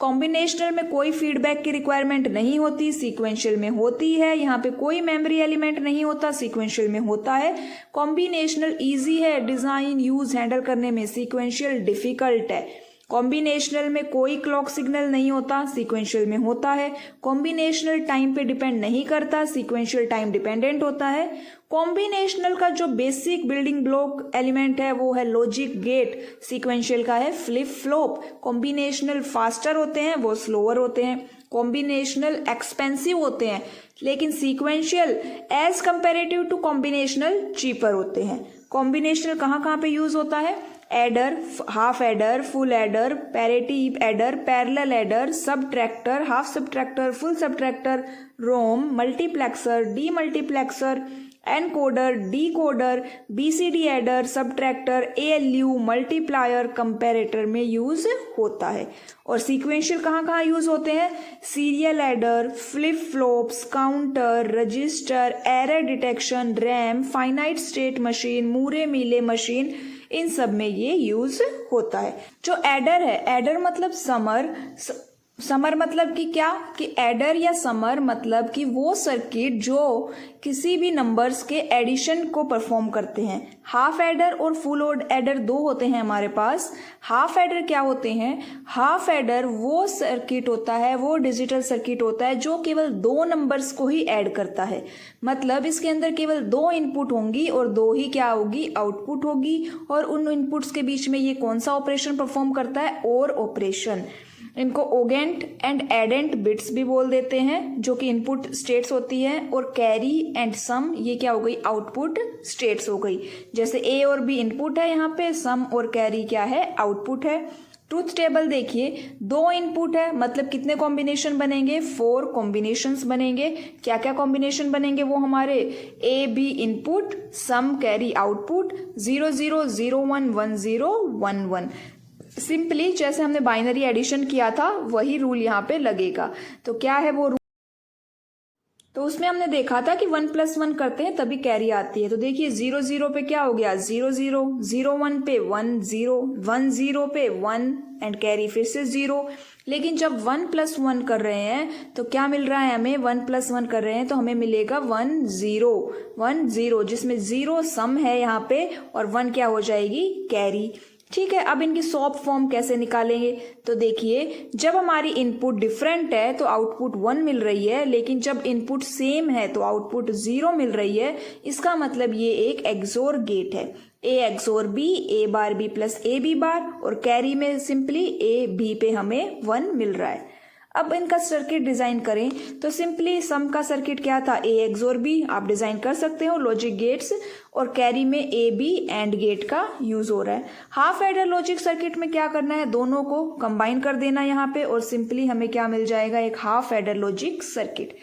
कॉम्बिनेशनल में कोई फीडबैक की रिक्वायरमेंट नहीं होती, सीक्वेंशियल में होती है। यहाँ पे कोई मेमोरी एलिमेंट नहीं होता, सीक्वेंशियल में होता है। कॉम्बिनेशनल इजी है डिजाइन यूज हैंडल करने में, सीक्वेंशियल डिफिकल्ट है। कॉम्बिनेशनल में कोई क्लॉक सिग्नल नहीं होता, सीक्वेंशियल में होता है। कॉम्बिनेशनल टाइम पे डिपेंड नहीं करता, सीक्वेंशियल टाइम डिपेंडेंट होता है। कॉम्बिनेशनल का जो बेसिक बिल्डिंग ब्लॉक एलिमेंट है वो है लॉजिक गेट, सीक्वेंशियल का है फ्लिप फ्लॉप। कॉम्बिनेशनल फास्टर होते हैं, वो स्लोअर होते हैं। कॉम्बिनेशनल एक्सपेंसिव होते हैं, लेकिन sequential as comparative to combinational cheaper होते हैं। कॉम्बिनेशनल कहाँ कहाँ पे यूज होता है, adder, half adder, full adder, parity adder, parallel adder, subtractor, half subtractor, full subtractor, ROM, multiplexer, demultiplexer, encoder, decoder, BCD adder, subtractor, ALU, multiplier, comparator में use होता है। और सीक्वेंशियल कहाँ कहाँ यूज होते हैं, serial adder, flip flops, counter, register, error detection, RAM, finite state machine, Moore Mealy machine, इन सब में ये यूज होता है। जो एडर है, एडर मतलब समर मतलब कि क्या, कि एडर या समर मतलब कि वो सर्किट जो किसी भी नंबर्स के एडिशन को परफॉर्म करते हैं। हाफ एडर और फुल एडर दो होते हैं हमारे पास। हाफ एडर क्या होते हैं, हाफ एडर वो सर्किट होता है, वो डिजिटल सर्किट होता है जो केवल दो नंबर्स को ही ऐड करता है। मतलब इसके अंदर केवल दो इनपुट होंगी और दो ही क्या होगी, आउटपुट होगी। और उन इनपुट्स के बीच में ये कौन सा ऑपरेशन परफॉर्म करता है, और ऑपरेशन। इनको ओगेंट एंड एडेंट बिट्स भी बोल देते हैं, जो कि इनपुट स्टेट्स होती है। और कैरी एंड सम, ये क्या हो गई, आउटपुट स्टेट्स हो गई। जैसे ए और बी इनपुट है यहाँ पे, सम और कैरी क्या है, आउटपुट है। ट्रूथ टेबल देखिए, दो इनपुट है, मतलब कितने कॉम्बिनेशन बनेंगे, 4 कॉम्बिनेशंस बनेंगे। क्या क्या कॉम्बिनेशन बनेंगे, वो हमारे A B input, sum carry output, 0 0 0 1 1 0 1 1। Simply जैसे हमने बाइनरी एडिशन किया था वही रूल यहाँ पे लगेगा। तो क्या है वो रूल, तो उसमें हमने देखा था कि 1 + 1 करते हैं तभी कैरी आती है। तो देखिए 0 0 पे क्या हो गया, 0 0, 0 1 पे 1 0, 1 0 पे 1 एंड कैरी फिर से 0। लेकिन जब 1 + 1 कर रहे हैं तो क्या मिल रहा है हमें, 1 + 1 कर रहे हैं तो हमें मिलेगा 1 0 1 0, जिसमें 0 सम है यहाँ पे और 1 क्या हो जाएगी, कैरी। ठीक है, अब इनकी सॉफ्ट फॉर्म कैसे निकालेंगे, तो देखिए जब हमारी इनपुट डिफरेंट है तो आउटपुट 1 मिल रही है, लेकिन जब इनपुट सेम है तो आउटपुट 0 मिल रही है। इसका मतलब ये एक एक्सोर गेट है, A XOR B, A bar B plus A B bar, और कैरी में सिंपली ए बी पे हमें 1 मिल रहा है। अब इनका सर्किट डिजाइन करें तो सिंपली सम का सर्किट क्या था, ए एक्सोर बी, आप डिजाइन कर सकते हो लॉजिक गेट्स, और कैरी में ए बी एंड गेट का यूज हो रहा है। हाफ एडर लॉजिक सर्किट में क्या करना है, दोनों को कंबाइन कर देना यहाँ पे, और सिंपली हमें क्या मिल जाएगा, एक half adder logic circuit.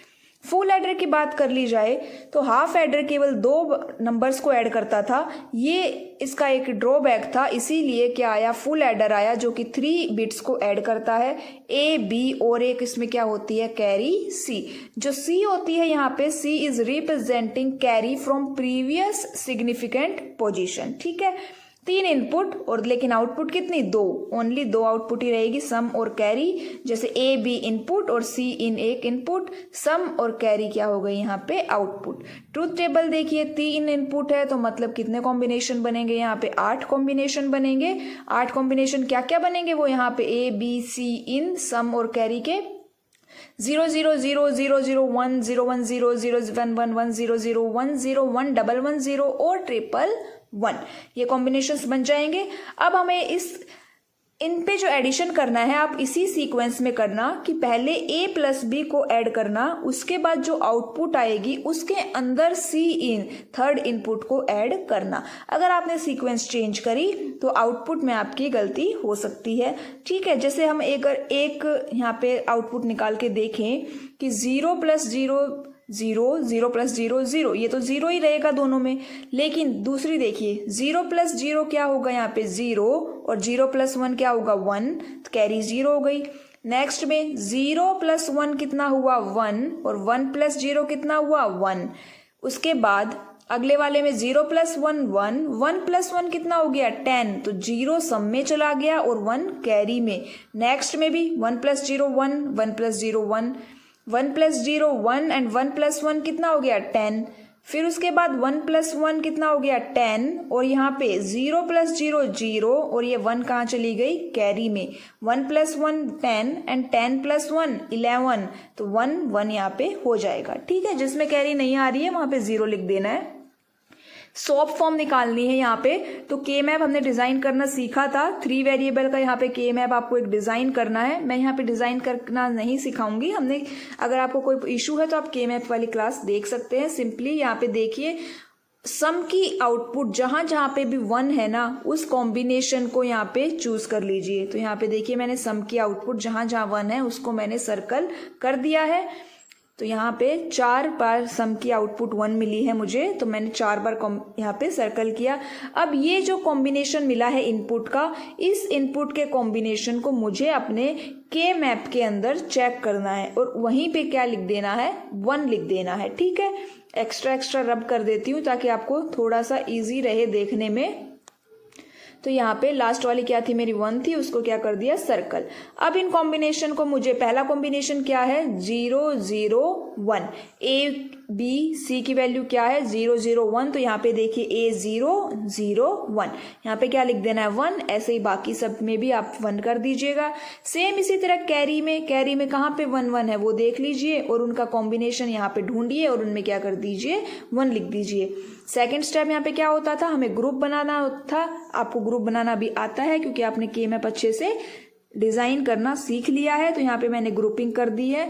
Full adder की बात कर ली जाए तो हाफ एडर केवल 2 नंबर्स को ऐड करता था। ये इसका एक ड्रॉबैक था, इसीलिए क्या आया, फुल एडर आया जो कि 3 बिट्स को ऐड करता है, ए बी और एक इसमें क्या होती है, कैरी सी। जो सी होती है यहाँ पे, C is representing carry from previous significant position. ठीक है, 3 इनपुट और लेकिन आउटपुट कितनी, 2, ओनली 2 आउटपुट ही रहेगी, सम और कैरी। जैसे ए बी इनपुट और सी इन एक इनपुट, सम और कैरी क्या हो गई यहाँ पे, आउटपुट। ट्रूथ टेबल देखिए, 3 इनपुट है तो मतलब कितने कॉम्बिनेशन बनेंगे, यहाँ पे 8 कॉम्बिनेशन बनेंगे। 8 कॉम्बिनेशन क्या क्या बनेंगे, वो यहाँ पे ए बी सी इन सम और कैरी के 0 0 0 0 0 1 0 1 0 0 1 1 1 0 0 1 0 1 1 1 0 और 1 ये कॉम्बिनेशंस बन जाएंगे। अब हमें इन पे जो एडिशन करना है, आप इसी सीक्वेंस में करना कि पहले a प्लस बी को ऐड करना, उसके बाद जो आउटपुट आएगी उसके अंदर सी इन थर्ड इनपुट को ऐड करना। अगर आपने सीक्वेंस चेंज करी तो आउटपुट में आपकी गलती हो सकती है। ठीक है, जैसे हम एक यहाँ पे आउटपुट निकाल के देखें कि 0 + 0 0 0 + 0 0, ये तो 0 ही रहेगा दोनों में। लेकिन दूसरी देखिए, 0 + 0 क्या होगा यहाँ पे, 0 और 0 + 1 क्या होगा, 1, तो कैरी 0 हो गई। नेक्स्ट में 0 + 1 कितना हुआ, 1 और 1 + 0 कितना हुआ, 1। उसके बाद अगले वाले में 0 + 1 1, 1 + 1 कितना हो गया, 10, तो 0 सम में चला गया और 1 कैरी में। नेक्स्ट में भी 1 + 0 1, 1 + 0 1, 1 + 0 1 एंड 1 + 1 कितना हो गया, 10। फिर उसके बाद 1 + 1 कितना हो गया, 10 और यहाँ पे 0 + 0 0 और ये 1 कहाँ चली गई, कैरी में। 1 + 1 10 एंड 10 + 1 11, तो 1 1 यहाँ पे हो जाएगा। ठीक है, जिसमें कैरी नहीं आ रही है वहां पे 0 लिख देना है। सॉप फॉर्म निकालनी है यहाँ पे, तो के मैप हमने डिजाइन करना सीखा था। 3 वेरिएबल का यहाँ पे के मैप आपको एक डिजाइन करना है। मैं यहाँ पे डिजाइन करना नहीं सिखाऊंगी, हमने, अगर आपको कोई इशू है तो आप के मैप वाली क्लास देख सकते हैं। सिंपली यहाँ पे देखिए, सम की आउटपुट जहां जहां पे भी 1 है ना, उस कॉम्बिनेशन को यहाँ पे चूज कर लीजिए। तो यहाँ पे देखिए, मैंने सम की आउटपुट जहां जहां 1 है उसको मैंने सर्कल कर दिया है। तो यहाँ पे 4 बार सम की आउटपुट 1 मिली है मुझे, तो मैंने 4 बार यहाँ पे सर्कल किया। अब ये जो कॉम्बिनेशन मिला है इनपुट का, इस इनपुट के कॉम्बिनेशन को मुझे अपने के मैप के अंदर चेक करना है और वहीं पे क्या लिख देना है, 1 लिख देना है। ठीक है, एक्स्ट्रा रब कर देती हूँ ताकि आपको थोड़ा सा इजी रहे देखने में। तो यहाँ पे लास्ट वाली क्या थी, मेरी 1 थी, उसको क्या कर दिया, सर्कल। अब इन कॉम्बिनेशन को मुझे, पहला कॉम्बिनेशन क्या है, 0 0 1, ए बी सी की वैल्यू क्या है, 0 0 1, तो यहाँ पे देखिए A 0 0 1, यहाँ पे क्या लिख देना है, 1। ऐसे ही बाकी सब में भी आप 1 कर दीजिएगा। सेम इसी तरह कैरी में कहाँ पे 1 1 है वो देख लीजिए और उनका कॉम्बिनेशन यहाँ पे ढूंढिए और उनमें क्या कर दीजिए, 1 लिख दीजिए। सेकेंड स्टेप यहाँ पे क्या होता था, हमें ग्रुप बनाना था। आपको ग्रुप बनाना भी आता है क्योंकि आपने के मैप अच्छे से डिजाइन करना सीख लिया है। तो यहाँ पे मैंने ग्रुपिंग कर दी है।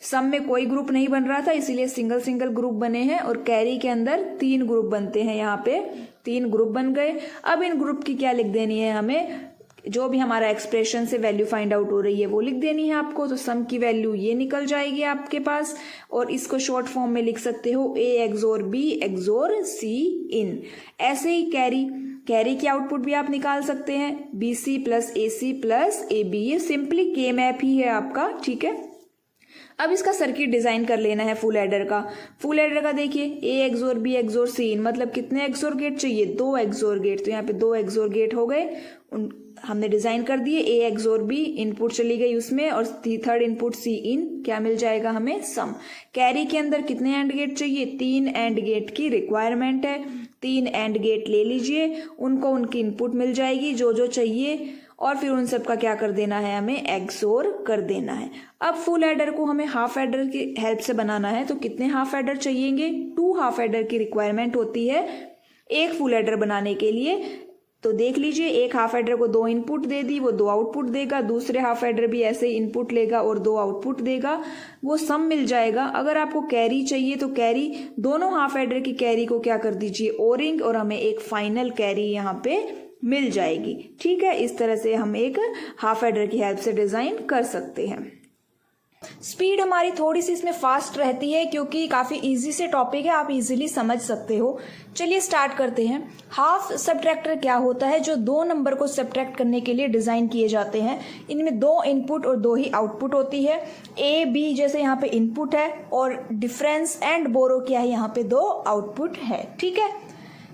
सम में कोई ग्रुप नहीं बन रहा था, इसीलिए सिंगल ग्रुप बने हैं और कैरी के अंदर 3 ग्रुप बनते हैं। यहाँ पे 3 ग्रुप बन गए। अब इन ग्रुप की क्या लिख देनी है, हमें जो भी हमारा एक्सप्रेशन से वैल्यू फाइंड आउट हो रही है वो लिख देनी है आपको। तो सम की वैल्यू ये निकल जाएगी आपके पास और इसको शॉर्ट फॉर्म में लिख सकते हो A XOR B XOR C इन। ऐसे ही कैरी की आउटपुट भी आप निकाल सकते हैं, BC + AC + AB। ये सिंपली के मैप ही है आपका। ठीक है, अब इसका सर्किट डिजाइन कर लेना है फुल एडर का। देखिए, A XOR B XOR C इन, मतलब कितने XOR गेट चाहिए, 2 XOR गेट। तो यहाँ पे 2 XOR गेट हो गए, हमने डिजाइन कर दिए। A XOR B इनपुट चली गई उसमें और थर्ड इनपुट C इन, क्या मिल जाएगा हमें, सम। कैरी के अंदर कितने एंड गेट चाहिए, 3 एंड गेट की रिक्वायरमेंट है। 3 एंड गेट ले लीजिए, उनको उनकी इनपुट मिल जाएगी जो चाहिए और फिर उन सब का क्या कर देना है, हमें XOR कर देना है। अब फुल एडर को हमें हाफ एडर की हेल्प से बनाना है। तो कितने हाफ एडर चाहिएंगे, 2 हाफ एडर की रिक्वायरमेंट होती है एक फुल एडर बनाने के लिए। तो देख लीजिए, एक हाफ एडर को 2 इनपुट दे दी, वो 2 आउटपुट देगा। दूसरे हाफ एडर भी ऐसे ही इनपुट लेगा और 2 आउटपुट देगा, वो सम मिल जाएगा। अगर आपको कैरी चाहिए तो कैरी, दोनों हाफ एडर की कैरी को क्या कर दीजिए, ओरिंग, और हमें एक फाइनल कैरी यहाँ पे मिल जाएगी। ठीक है, इस तरह से हम एक हाफ एडर की हेल्प से डिजाइन कर सकते हैं। स्पीड हमारी थोड़ी सी इसमें फास्ट रहती है क्योंकि काफ़ी इजी से टॉपिक है, आप इजीली समझ सकते हो। चलिए स्टार्ट करते हैं। हाफ सब्ट्रैक्टर क्या होता है? जो दो नंबर को सब्ट्रैक्ट करने के लिए डिज़ाइन किए जाते हैं। इनमें दो इनपुट और दो ही आउटपुट होती है। ए बी जैसे यहाँ पे इनपुट है और डिफरेंस एंड बोरो क्या है, यहाँ पे दो आउटपुट है। ठीक है,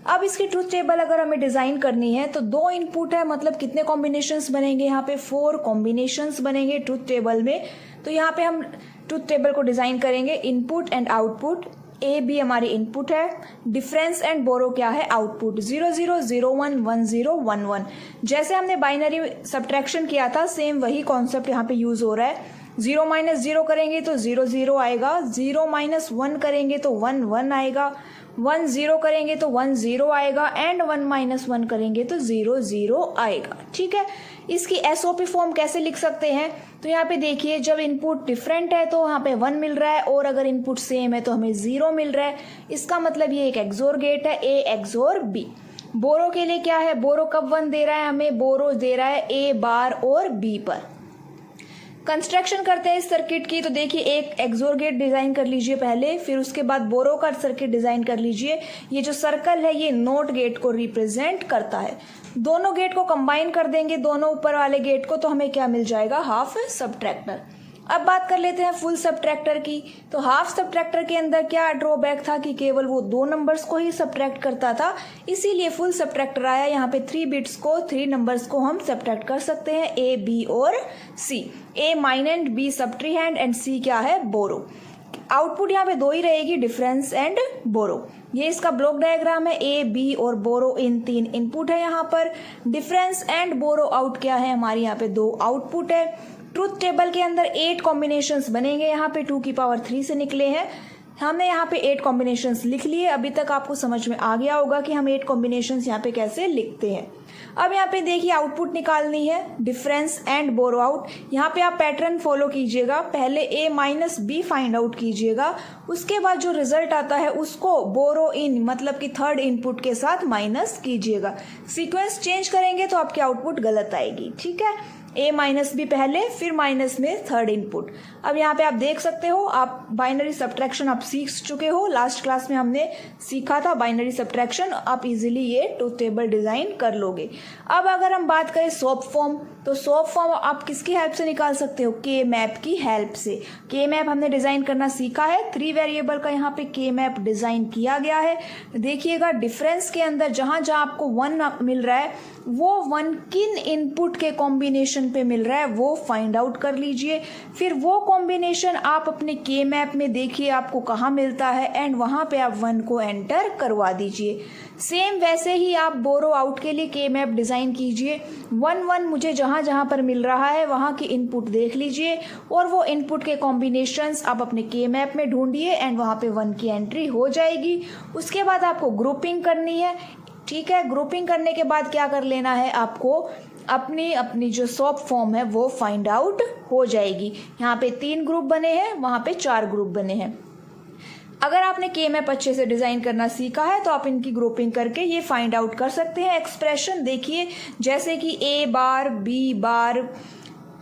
अब इसकी ट्रूथ टेबल अगर हमें डिज़ाइन करनी है तो दो इनपुट है, मतलब कितने कॉम्बिनेशंस बनेंगे? यहाँ पे 4 कॉम्बिनेशंस बनेंगे ट्रूथ टेबल में। तो यहाँ पे हम ट्रूथ टेबल को डिज़ाइन करेंगे input and output. A B हमारी इनपुट है, डिफरेंस एंड बोरो क्या है? आउटपुट। 0 0 0 1 1 0 1 1। जैसे हमने बाइनरी सब्ट्रैक्शन किया था सेम वही कॉन्सेप्ट यहाँ पे यूज़ हो रहा है। 0 - 0 करेंगे तो 0 0 आएगा, 0 - 1 करेंगे तो 1 1 आएगा, 1 0 करेंगे तो 1 0 आएगा एंड 1 - 1 करेंगे तो 0 0 आएगा। ठीक है, इसकी एसओपी फॉर्म कैसे लिख सकते हैं? तो यहाँ पे देखिए, जब इनपुट डिफरेंट है तो यहाँ पे 1 मिल रहा है और अगर इनपुट सेम है तो हमें 0 मिल रहा है। इसका मतलब ये एक एक्सोर गेट है, ए एक्सोर बी। बोरो के लिए क्या है? बोरो कब 1 दे रहा है हमें? बोरो दे रहा है ए बार और बी पर। कंस्ट्रक्शन करते हैं इस सर्किट की, तो देखिए एक एक्सोर गेट डिजाइन कर लीजिए पहले, फिर उसके बाद बोरो का सर्किट डिजाइन कर लीजिए। ये जो सर्कल है ये नोट गेट को रिप्रेजेंट करता है। दोनों गेट को कंबाइन कर देंगे, दोनों ऊपर वाले गेट को, तो हमें क्या मिल जाएगा? Half subtractor. अब बात कर लेते हैं फुल सब्ट्रैक्टर की। तो हाफ सब्ट्रैक्टर के अंदर क्या ड्रॉबैक था कि केवल वो दो नंबर्स को ही सब्ट्रैक्ट करता था, इसीलिए फुल सब्ट्रैक्टर आया। यहाँ पे 3 बिट्स को, 3 नंबर्स को हम सब्ट्रैक्ट कर सकते हैं, ए बी और सी। ए माइनेंड, बी सब्ट्रीहैंड एंड सी क्या है? बोरो। आउटपुट यहाँ पे दो ही रहेगी, डिफरेंस एंड बोरो। ये इसका ब्लॉक डायग्राम है। ए बी और बोरो इन 3 इनपुट है यहाँ पर। डिफरेंस एंड बोरो आउट क्या है? हमारी यहाँ पे 2 आउटपुट है। ट्रूथ टेबल के अंदर 8 कॉम्बिनेशंस बनेंगे, यहाँ पे 2 की पावर 3 से निकले हैं। हमने यहाँ पे 8 कॉम्बिनेशंस लिख लिए। अभी तक आपको समझ में आ गया होगा कि हम 8 कॉम्बिनेशंस यहाँ पे कैसे लिखते हैं। अब यहाँ पे देखिए आउटपुट निकालनी है, डिफरेंस एंड बोरो आउट। यहाँ पे आप पैटर्न फॉलो कीजिएगा, पहले ए माइनस बी फाइंड आउट कीजिएगा, उसके बाद जो रिजल्ट आता है उसको बोरो इन मतलब कि थर्ड इनपुट के साथ माइनस कीजिएगा। सीक्वेंस चेंज करेंगे तो आपकी आउटपुट गलत आएगी। ठीक है, ए माइनस बी पहले, फिर माइनस में थर्ड इनपुट। अब यहाँ पे आप देख सकते हो, आप बाइनरी सब्ट्रैक्शन आप सीख चुके हो, लास्ट क्लास में हमने सीखा था बाइनरी सब्ट्रैक्शन। आप इजीली ये ट्रूथ टेबल डिजाइन कर लोगे। अब अगर हम बात करें सॉप फॉर्म, तो सॉप फॉर्म आप किसकी हेल्प से निकाल सकते हो? के मैप की हेल्प से। के मैप हमने डिजाइन करना सीखा है। 3 वेरिएबल का यहाँ पे के मैप डिजाइन किया गया है। देखिएगा डिफरेंस के अंदर जहां जहां आपको 1 मिल रहा है वो 1 किन इनपुट के कॉम्बिनेशन पे मिल रहा है वो फाइंड आउट कर लीजिए। फिर वो कॉम्बिनेशन आप अपने के मैप में देखिए आपको कहाँ मिलता है एंड वहां पे आप 1 को एंटर करवा दीजिए। सेम वैसे ही आप बोरो आउट के लिए के मैप डिजाइन कीजिए। 1 1 मुझे जहां जहां पर मिल रहा है वहां की इनपुट देख लीजिए और वो इनपुट के कॉम्बिनेशंस आप अपने के मैप में ढूंढिए एंड वहां पे 1 की एंट्री हो जाएगी। उसके बाद आपको ग्रुपिंग करनी है। ठीक है, ग्रुपिंग करने के बाद क्या कर लेना है आपको? अपनी जो सॉप फॉर्म है वो फाइंड आउट हो जाएगी। यहाँ पे 3 ग्रुप बने हैं, वहां पे 4 ग्रुप बने हैं। अगर आपने के मैप अच्छे से डिजाइन करना सीखा है तो आप इनकी ग्रुपिंग करके ये फाइंड आउट कर सकते हैं। एक्सप्रेशन देखिए, जैसे कि A bar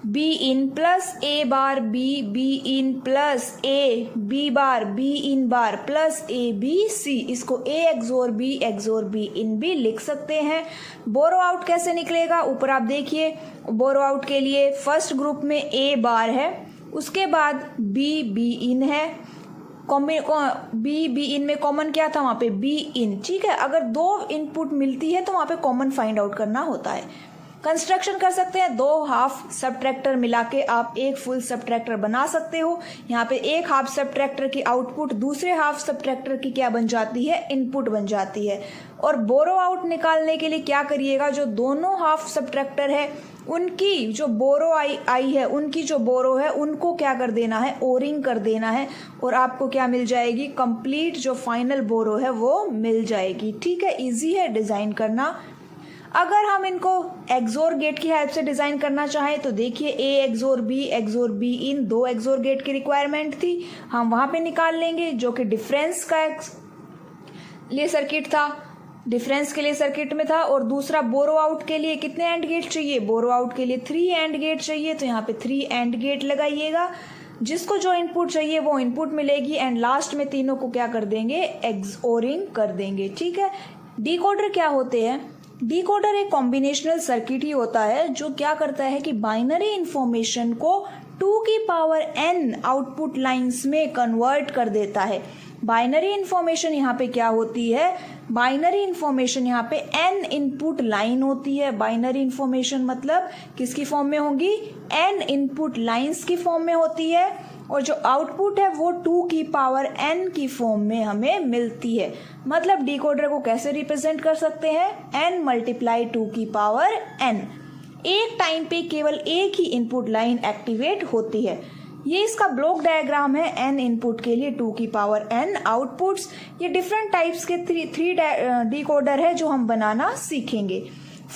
B in plus A bar B in plus A B bar B in bar plus A B C, इसको ए एक्सोर बी इन भी लिख सकते हैं। बोरो आउट कैसे निकलेगा? ऊपर आप देखिए, बोरो आउट के लिए फर्स्ट ग्रुप में ए बार है, उसके बाद बी इन है, बी इन में कॉमन क्या था? वहां पे बी इन। ठीक है, अगर 2 इनपुट मिलती है तो वहां पे कॉमन फाइंड आउट करना होता है। कंस्ट्रक्शन कर सकते हैं, 2 हाफ सब्ट्रैक्टर मिला के आप एक फुल सब्ट्रैक्टर बना सकते हो। यहाँ पे एक हाफ सब्ट्रैक्टर की आउटपुट दूसरे हाफ सब्ट्रैक्टर की क्या बन जाती है? इनपुट बन जाती है। और बोरो आउट निकालने के लिए क्या करिएगा? जो दोनों हाफ सब्ट्रैक्टर है उनकी जो बोरो आई है, उनकी जो बोरो है उनको क्या कर देना है? ओरिंग कर देना है और आपको क्या मिल जाएगी? कंप्लीट जो फाइनल बोरो है वो मिल जाएगी। ठीक है, इजी है डिजाइन करना। अगर हम इनको एक्सोर गेट की हेल्प से डिजाइन करना चाहें तो देखिए, A XOR B in 2 XOR gate की रिक्वायरमेंट थी, हम वहां पे निकाल लेंगे, जो कि डिफरेंस का लिए सर्किट था, डिफरेंस के लिए सर्किट में था। और दूसरा बोरो आउट के लिए कितने एंड गेट चाहिए? बोरो आउट के लिए 3 एंड गेट चाहिए, तो यहाँ पे 3 एंड गेट लगाइएगा। जिसको जो इनपुट चाहिए वो इनपुट मिलेगी एंड लास्ट में तीनों को क्या कर देंगे, एक्सओरिंग कर देंगे। ठीक है, डिकोडर क्या होते हैं? डिकोडर एक कॉम्बिनेशनल सर्किट ही होता है जो क्या करता है कि बाइनरी इंफॉर्मेशन को 2 की पावर n आउटपुट लाइंस में कन्वर्ट कर देता है। बाइनरी इंफॉर्मेशन यहाँ पे क्या होती है? बाइनरी इंफॉर्मेशन यहाँ पे n इनपुट लाइन होती है। बाइनरी इंफॉर्मेशन मतलब किसकी फॉर्म में होगी? n इनपुट लाइंस की फॉर्म में होती है और जो आउटपुट है वो 2 की पावर n की फॉर्म में हमें मिलती है। मतलब डिकोडर को कैसे रिप्रेजेंट कर सकते हैं? n मल्टीप्लाई 2 की पावर n। एक टाइम पे केवल एक ही इनपुट लाइन एक्टिवेट होती है। ये इसका ब्लॉक डायग्राम है n इनपुट के लिए 2 की पावर n आउटपुट्स। ये डिफरेंट टाइप्स के थ्री डिकोडर है जो हम बनाना सीखेंगे।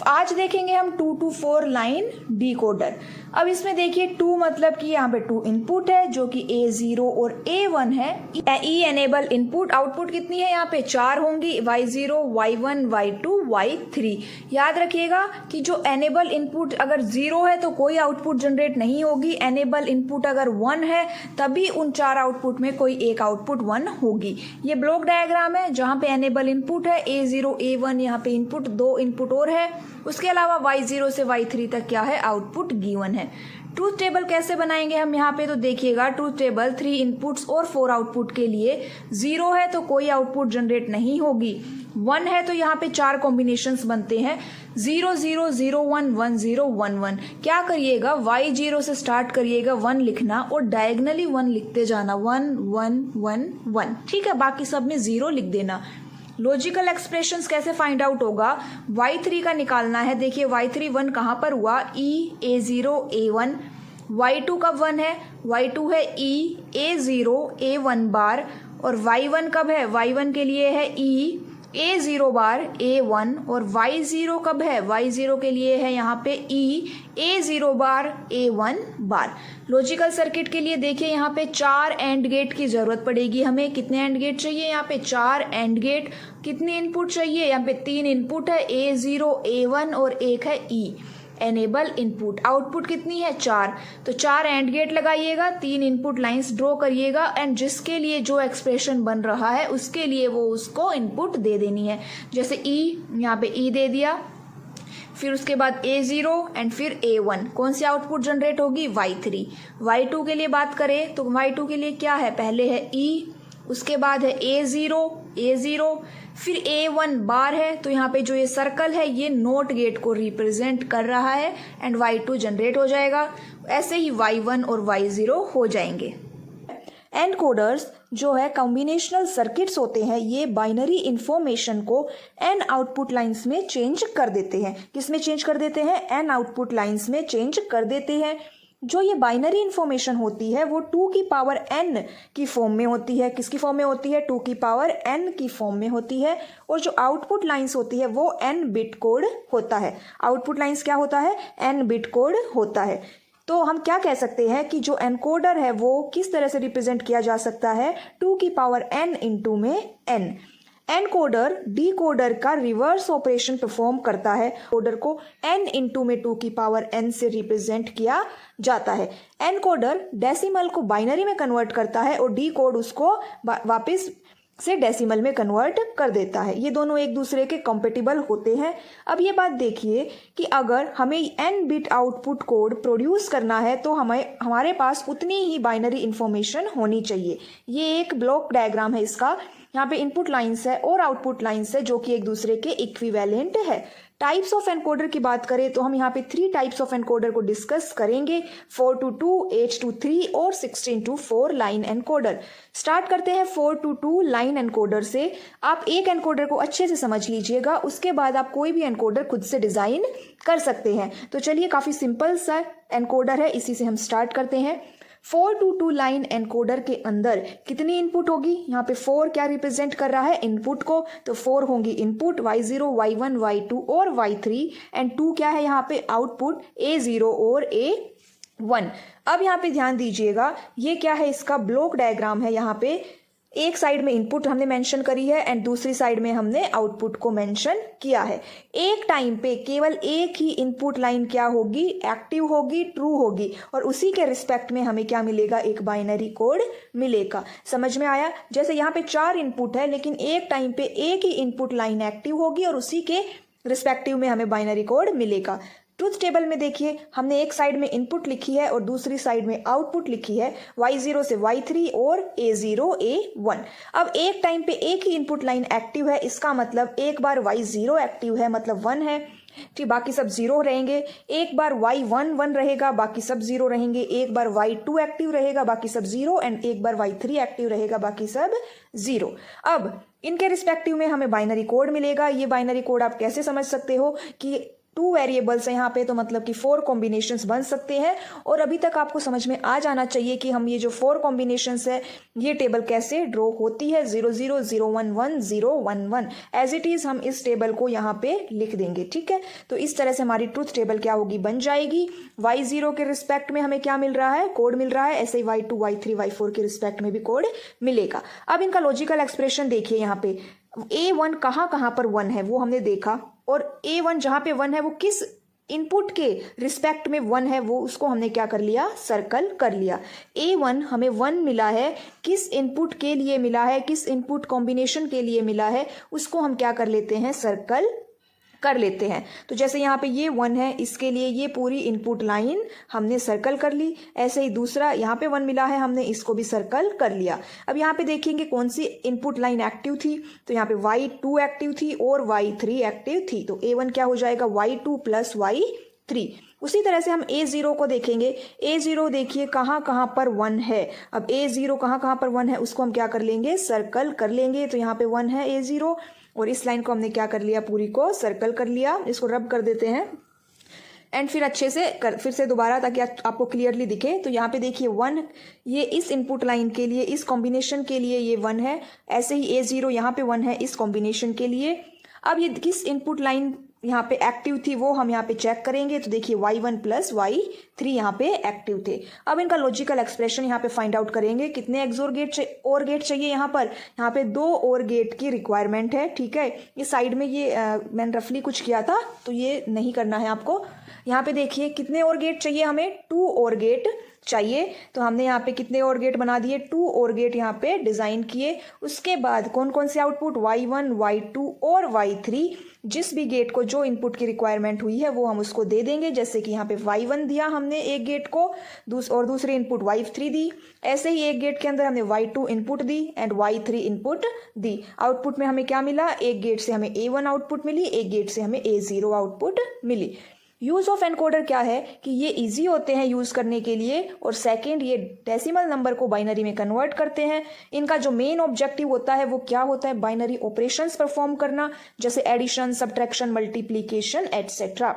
आज देखेंगे हम 2 to 4 लाइन डिकोडर। अब इसमें देखिए 2 मतलब कि यहाँ पे 2 इनपुट है जो कि A0 और A1 है। E एनेबल इनपुट आउटपुट कितनी है? यहाँ पे 4 होंगी, Y0, Y1, Y2, Y3। याद रखिएगा कि जो एनेबल इनपुट अगर 0 है तो कोई आउटपुट जनरेट नहीं होगी। एनेबल इनपुट अगर 1 है तभी उन 4 आउटपुट में कोई एक आउटपुट 1 होगी। ये ब्लॉक डायग्राम है जहाँ पे एनेबल इनपुट है A0, A1, यहाँ पे इनपुट 2 इनपुट और है। उसके अलावा Y0 से Y3 तक क्या है? आउटपुट गिवन है। ट्रूथ टेबल कैसे बनाएंगे हम यहाँ पे? तो देखिएगा ट्रूथ टेबल 3 इनपुट्स और 4 आउटपुट के लिए 0 है तो कोई आउटपुट जनरेट नहीं होगी, 1 है तो यहाँ पे 4 कॉम्बिनेशंस बनते हैं 0 0 0 1 1 0 1 1। क्या करिएगा? Y0 से स्टार्ट करिएगा 1 लिखना और डायगनली 1 लिखते जाना, 1 1 1 1। ठीक है, बाकी सब में 0 लिख देना। लॉजिकल एक्सप्रेशंस कैसे फाइंड आउट होगा? Y3 का निकालना है। देखिए Y3 1 कहाँ पर हुआ? E A0 A1। Y2 कब 1 है? Y2 है E A0 A1 बार और Y1 कब है? Y1 के लिए है E A0 बार A1 और Y0 कब है? Y0 के लिए है यहाँ पे E A0 बार A1 बार। लॉजिकल सर्किट के लिए देखिए यहाँ पे 4 एंड गेट की जरूरत पड़ेगी हमें। कितने एंड गेट चाहिए? यहाँ पे 4 एंड गेट। कितने इनपुट चाहिए? यहाँ पे 3 इनपुट है, A0 A1 और एक है E एनेबल इनपुट। आउटपुट कितनी है? 4। तो 4 एंड गेट लगाइएगा, 3 इनपुट लाइंस ड्रॉ करिएगा एंड जिसके लिए जो एक्सप्रेशन बन रहा है उसके लिए वो उसको इनपुट दे देनी है। जैसे E, यहाँ पे E दे दिया, फिर उसके बाद A0 एंड फिर A1। कौन सी आउटपुट जनरेट होगी? Y3। Y2 के लिए बात करें तो Y2 के लिए क्या है? पहले है E, उसके बाद है A0 फिर A1 बार है। तो यहाँ पे जो ये सर्कल है ये नोट गेट को रिप्रेजेंट कर रहा है एंड Y2 जनरेट हो जाएगा। ऐसे ही Y1 और Y0 हो जाएंगे। एनकोडर्स जो है कॉम्बिनेशनल सर्किट्स होते हैं, ये बाइनरी इंफॉर्मेशन को n आउटपुट लाइंस में चेंज कर देते हैं। किस में चेंज कर देते हैं? n आउटपुट लाइंस में चेंज कर देते हैं। जो ये बाइनरी इंफॉर्मेशन होती है वो 2 की पावर n की फॉर्म में होती है। किसकी फॉर्म में होती है? 2 की पावर n की फॉर्म में होती है। और जो आउटपुट लाइंस होती है वो n बिट कोड होता है। आउटपुट लाइंस क्या होता है? n बिट कोड होता है। तो हम क्या कह सकते हैं कि जो एनकोडर है वो किस तरह से रिप्रेजेंट किया जा सकता है? 2 की पावर n इंटू में n। एनकोडर डिकोडर का रिवर्स ऑपरेशन परफॉर्म करता है। कोडर को n इंटू में 2 की पावर n से रिप्रेजेंट किया जाता है। एनकोडर डेसिमल को बाइनरी में कन्वर्ट करता है और डिकोड उसको वापस से डेसिमल में कन्वर्ट कर देता है। ये दोनों एक दूसरे के कंपेटिबल होते हैं। अब ये बात देखिए कि अगर हमें n bit output code produce करना है तो हमारे पास उतनी ही बाइनरी इंफॉर्मेशन होनी चाहिए। ये एक ब्लॉक डायग्राम है इसका। यहाँ पे इनपुट लाइंस है और आउटपुट लाइंस है जो कि एक दूसरे के इक्विवेलेंट है। टाइप्स ऑफ एनकोडर की बात करें तो हम यहाँ पे 3 टाइप्स ऑफ एनकोडर को डिस्कस करेंगे, 4 to 2, 8 to 3 और 16 to 4 लाइन एनकोडर। स्टार्ट करते हैं 4 to 2 लाइन एनकोडर से। आप एक एनकोडर को अच्छे से समझ लीजिएगा, उसके बाद आप कोई भी एनकोडर खुद से डिजाइन कर सकते हैं। तो चलिए, काफी सिंपल सा एनकोडर है, इसी से हम स्टार्ट करते हैं। 4 to 2 लाइन एनकोडर के अंदर कितनी इनपुट होगी? यहाँ पे 4 क्या रिप्रेजेंट कर रहा है? इनपुट को। तो 4 होंगी इनपुट, Y0, Y1, Y2 और Y3 एंड 2 क्या है यहाँ पे? आउटपुट A0 और A1। अब यहाँ पे ध्यान दीजिएगा, ये क्या है? इसका ब्लॉक डायग्राम है। यहाँ पे एक साइड में इनपुट हमने मेंशन करी है एंड दूसरी साइड में हमने आउटपुट को मेंशन किया है। एक टाइम पे केवल एक ही इनपुट लाइन क्या होगी, एक्टिव होगी, ट्रू होगी, और उसी के रिस्पेक्ट में हमें क्या मिलेगा, एक बाइनरी कोड मिलेगा। समझ में आया? जैसे यहाँ पे 4 इनपुट है लेकिन एक टाइम पे एक ही इनपुट लाइन एक्टिव होगी और उसी के रिस्पेक्टिव में हमें बाइनरी कोड मिलेगा। ट्रूथ टेबल में देखिए हमने एक साइड में इनपुट लिखी है और दूसरी साइड में आउटपुट लिखी है, y0 से y3 और a0 a1। अब एक टाइम पे एक ही इनपुट लाइन एक्टिव है, इसका मतलब एक बार y0 एक्टिव है मतलब 1 है, ठीक, बाकी सब 0 रहेंगे। एक बार y1 1 रहेगा, बाकी सब 0 रहेंगे। एक बार y2 एक्टिव रहेगा, बाकी सब 0, एंड एक बार y3 एक्टिव रहेगा, बाकी सब 0। अब इनके रिस्पेक्टिव में हमें बाइनरी कोड मिलेगा। ये बाइनरी कोड आप कैसे समझ सकते हो कि 2 वेरिएबल्स है यहाँ पे, तो मतलब कि 4 कॉम्बिनेशंस बन सकते हैं। और अभी तक आपको समझ में आ जाना चाहिए कि हम ये जो 4 कॉम्बिनेशंस है ये टेबल कैसे ड्रॉ होती है। 0 0 0 1 1 0 1 1 एज इट इज हम इस टेबल को यहाँ पे लिख देंगे, ठीक है। तो इस तरह से हमारी ट्रूथ टेबल क्या होगी, बन जाएगी। y0 के रिस्पेक्ट में हमें क्या मिल रहा है, कोड मिल रहा है। ऐसे ही y2 y3 y4 के रिस्पेक्ट में भी कोड मिलेगा। अब इनका लॉजिकल एक्सप्रेशन देखिए, यहाँ पे a1 कहाँ पर 1 है वो हमने देखा, और a1 जहां पे 1 है वो किस इनपुट के रिस्पेक्ट में 1 है वो उसको हमने क्या कर लिया, सर्कल कर लिया। a1 हमें 1 मिला है, किस इनपुट के लिए मिला है, किस इनपुट कॉम्बिनेशन के लिए मिला है, उसको हम क्या कर लेते हैं, सर्कल कर लेते हैं। तो जैसे यहाँ पे ये 1 है, इसके लिए ये पूरी इनपुट लाइन हमने सर्कल कर ली। ऐसे ही दूसरा यहाँ पे 1 मिला है, हमने इसको भी सर्कल कर लिया। अब यहाँ पे देखेंगे कौन सी इनपुट लाइन एक्टिव थी, तो यहाँ पे y2 एक्टिव थी और y3 एक्टिव थी, तो a1 क्या हो जाएगा, y2 प्लस y3। उसी तरह से हम a0 को देखेंगे। a0 देखिए कहाँ पर 1 है। अब a0 कहाँ पर 1 है उसको हम क्या कर लेंगे, सर्कल कर लेंगे। तो यहाँ पे 1 है a0, और इस लाइन को हमने क्या कर लिया, पूरी को सर्कल कर लिया। इसको रब कर देते हैं एंड फिर अच्छे से फिर से दोबारा, ताकि आपको क्लियरली दिखे। तो यहाँ पे देखिए 1, ये इस इनपुट लाइन के लिए, इस कॉम्बिनेशन के लिए ये 1 है। ऐसे ही a0 यहाँ पे 1 है इस कॉम्बिनेशन के लिए। अब ये किस इनपुट लाइन यहाँ पे एक्टिव थी वो हम यहाँ पे चेक करेंगे। तो देखिए y1 प्लस y3 यहाँ पे एक्टिव थे। अब इनका लॉजिकल एक्सप्रेशन यहाँ पे फाइंड आउट करेंगे। कितने एक्सोर गेट और गेट चाहिए यहाँ पर, यहाँ पे 2 और गेट की रिक्वायरमेंट है, ठीक है। ये साइड में ये मैंने रफली कुछ किया था तो ये नहीं करना है आपको। यहाँ पे देखिए कितने और गेट चाहिए हमें, 2 और गेट चाहिए। तो हमने यहाँ पे कितने और गेट बना दिए, 2 और गेट यहाँ पे डिजाइन किए। उसके बाद कौन कौन से आउटपुट, y1 y2 और y3, जिस भी गेट को जो इनपुट की रिक्वायरमेंट हुई है वो हम उसको दे देंगे। जैसे कि यहाँ पे y1 दिया हमने एक गेट को, और दूसरे इनपुट y3 दी। ऐसे ही एक गेट के अंदर हमने y2 input the and y3 input the. Output में हमें क्या मिला, एक गेट से हमें a1 आउटपुट मिली, एक गेट से हमें a0 आउटपुट मिली। यूज ऑफ एनकोडर क्या है कि ये इजी होते हैं यूज करने के लिए, और सेकंड ये डेसिमल नंबर को बाइनरी में कन्वर्ट करते हैं। इनका जो मेन ऑब्जेक्टिव होता है वो क्या होता है, बाइनरी ऑपरेशंस परफॉर्म करना, जैसे एडिशन, सब्ट्रैक्शन, मल्टीप्लिकेशन एटसेट्रा।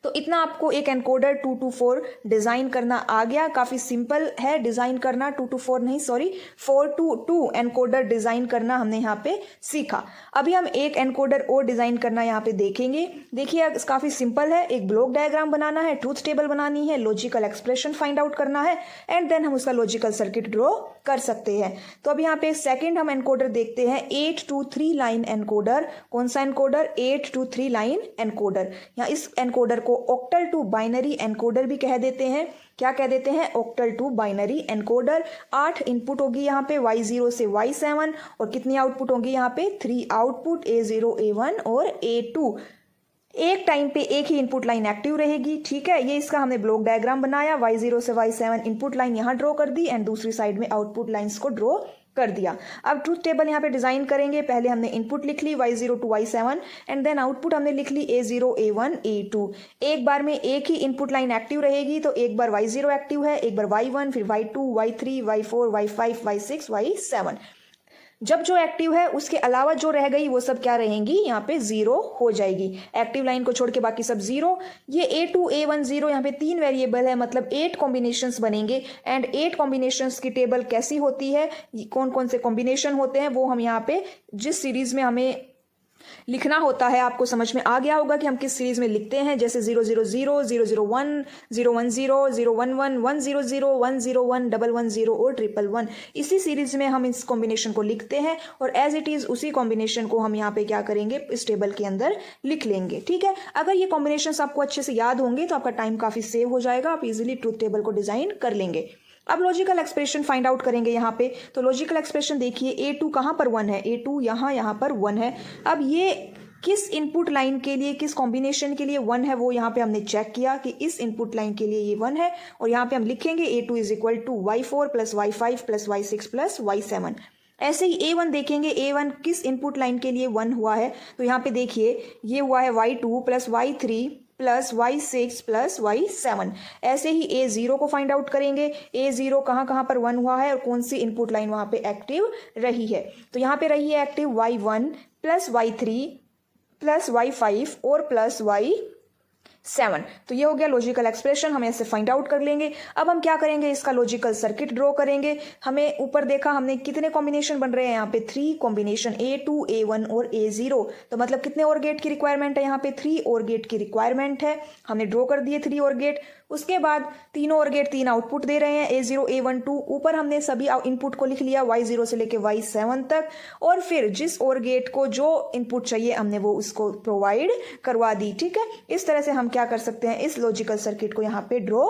तो इतना आपको एक एनकोडर 2 to 4 डिजाइन करना आ गया। काफी सिंपल है डिजाइन करना, 2 to 4 नहीं, सॉरी 4 to 2 एनकोडर डिजाइन करना हमने यहाँ पे सीखा। अभी हम एक एनकोडर और डिजाइन करना यहाँ पे देखेंगे। देखिए काफी सिंपल है, एक ब्लॉक डायग्राम बनाना है, ट्रूथ टेबल बनानी है, लॉजिकल एक्सप्रेशन फाइंड आउट करना है, एंड देन हम उसका लॉजिकल सर्किट ड्रॉ कर सकते हैं। तो अब यहाँ पे सेकेंड हम एनकोडर देखते हैं, 8 to 3 लाइन एनकोडर। कौन सा एनकोडर, 8 to 3 लाइन एनकोडर। यहाँ इस एनकोडर को ऑक्टल टू बाइनरी एनकोडर भी कह देते हैं। क्या कह देते हैं, octal to binary encoder. 8 input होगी यहाँ पे y0 से y7, और कितनी आउटपुट होंगी यहाँ पे, 3 आउटपुट, a0 a1 और a2। एक टाइम पे एक ही इनपुट लाइन एक्टिव रहेगी, ठीक है। ये इसका हमने ब्लॉक डायग्राम बनाया, y0 से y7 इनपुट लाइन यहाँ ड्रॉ कर दी एंड दूसरी साइड में आउटपुट लाइंस को ड्रॉ कर दिया। अब ट्रूथ टेबल यहाँ पे डिजाइन करेंगे। पहले हमने इनपुट लिख ली y0 to y7 and then output हमने लिख ली a0 a1 a2। एक बार में एक ही इनपुट लाइन एक्टिव रहेगी, तो एक बार y0 एक्टिव है, एक बार y1, फिर y2 y3 y4 y5 y6 y7। जब जो एक्टिव है उसके अलावा जो रह गई वो सब क्या रहेंगी, यहाँ पे 0 हो जाएगी। एक्टिव लाइन को छोड़ के बाकी सब 0। ये a2 a1 0, यहाँ पे 3 वेरिएबल है, मतलब 8 कॉम्बिनेशंस बनेंगे। एंड 8 कॉम्बिनेशंस की टेबल कैसी होती है, कौन कौन से कॉम्बिनेशन होते हैं वो हम यहाँ पे जिस सीरीज में हमें लिखना होता है। आपको समझ में आ गया होगा कि हम किस सीरीज में लिखते हैं, जैसे 000, 001, 010, 011, 100, 101, 111, और 111 इसी सीरीज में हम इस कॉम्बिनेशन को लिखते हैं और एज इट इज उसी कॉम्बिनेशन को हम यहाँ पे क्या करेंगे, इस टेबल के अंदर लिख लेंगे। ठीक है, अगर ये कॉम्बिनेशन आपको अच्छे से याद होंगे तो आपका टाइम काफी सेव हो जाएगा, आप इजिली ट्रूथ टेबल को डिजाइन कर लेंगे। अब लॉजिकल एक्सप्रेशन फाइंड आउट करेंगे यहाँ पे। तो लॉजिकल एक्सप्रेशन देखिए, A2 कहाँ पर 1 है, A2 यहाँ पर 1 है। अब ये किस इनपुट लाइन के लिए, किस कॉम्बिनेशन के लिए 1 है, वो यहाँ पे हमने चेक किया कि इस इनपुट लाइन के लिए ये 1 है और यहाँ पे हम लिखेंगे A2 is equal to Y4 plus Y5 plus Y6 plus Y7। ऐसे ही A1 देखेंगे, A1 किस इनपुट लाइन के लिए 1 हुआ है, तो यहाँ पे देखिए ये हुआ है Y2 plus Y3 plus Y6 plus Y7। ऐसे ही A0 को फाइंड आउट करेंगे, A0 कहाँ पर 1 हुआ है और कौन सी इनपुट लाइन वहाँ पे एक्टिव रही है, तो यहाँ पे रही है active Y1 plus Y3 plus Y5 और प्लस Y7। तो ये हो गया लॉजिकल एक्सप्रेशन, हम ऐसे फाइंड आउट कर लेंगे। अब हम क्या करेंगे, इसका लॉजिकल सर्किट ड्रॉ करेंगे। हमें ऊपर देखा हमने कितने कॉम्बिनेशन बन रहे हैं, यहाँ पे 3 कॉम्बिनेशन, A2, A1 और A0। तो मतलब कितने और गेट की रिक्वायरमेंट है, यहाँ पे 3 और गेट की रिक्वायरमेंट है। हमने ड्रॉ कर दिए 3 और गेट। उसके बाद तीनों और गेट 3 आउटपुट दे रहे हैं, A0, A1, 2। ऊपर हमने सभी इनपुट को लिख लिया Y0 से लेके Y7 तक, और फिर जिस और गेट को जो इनपुट चाहिए हमने वो उसको प्रोवाइड करवा दी। ठीक है, इस तरह से हम क्या कर सकते हैं, इस लॉजिकल सर्किट को यहाँ पे ड्रॉ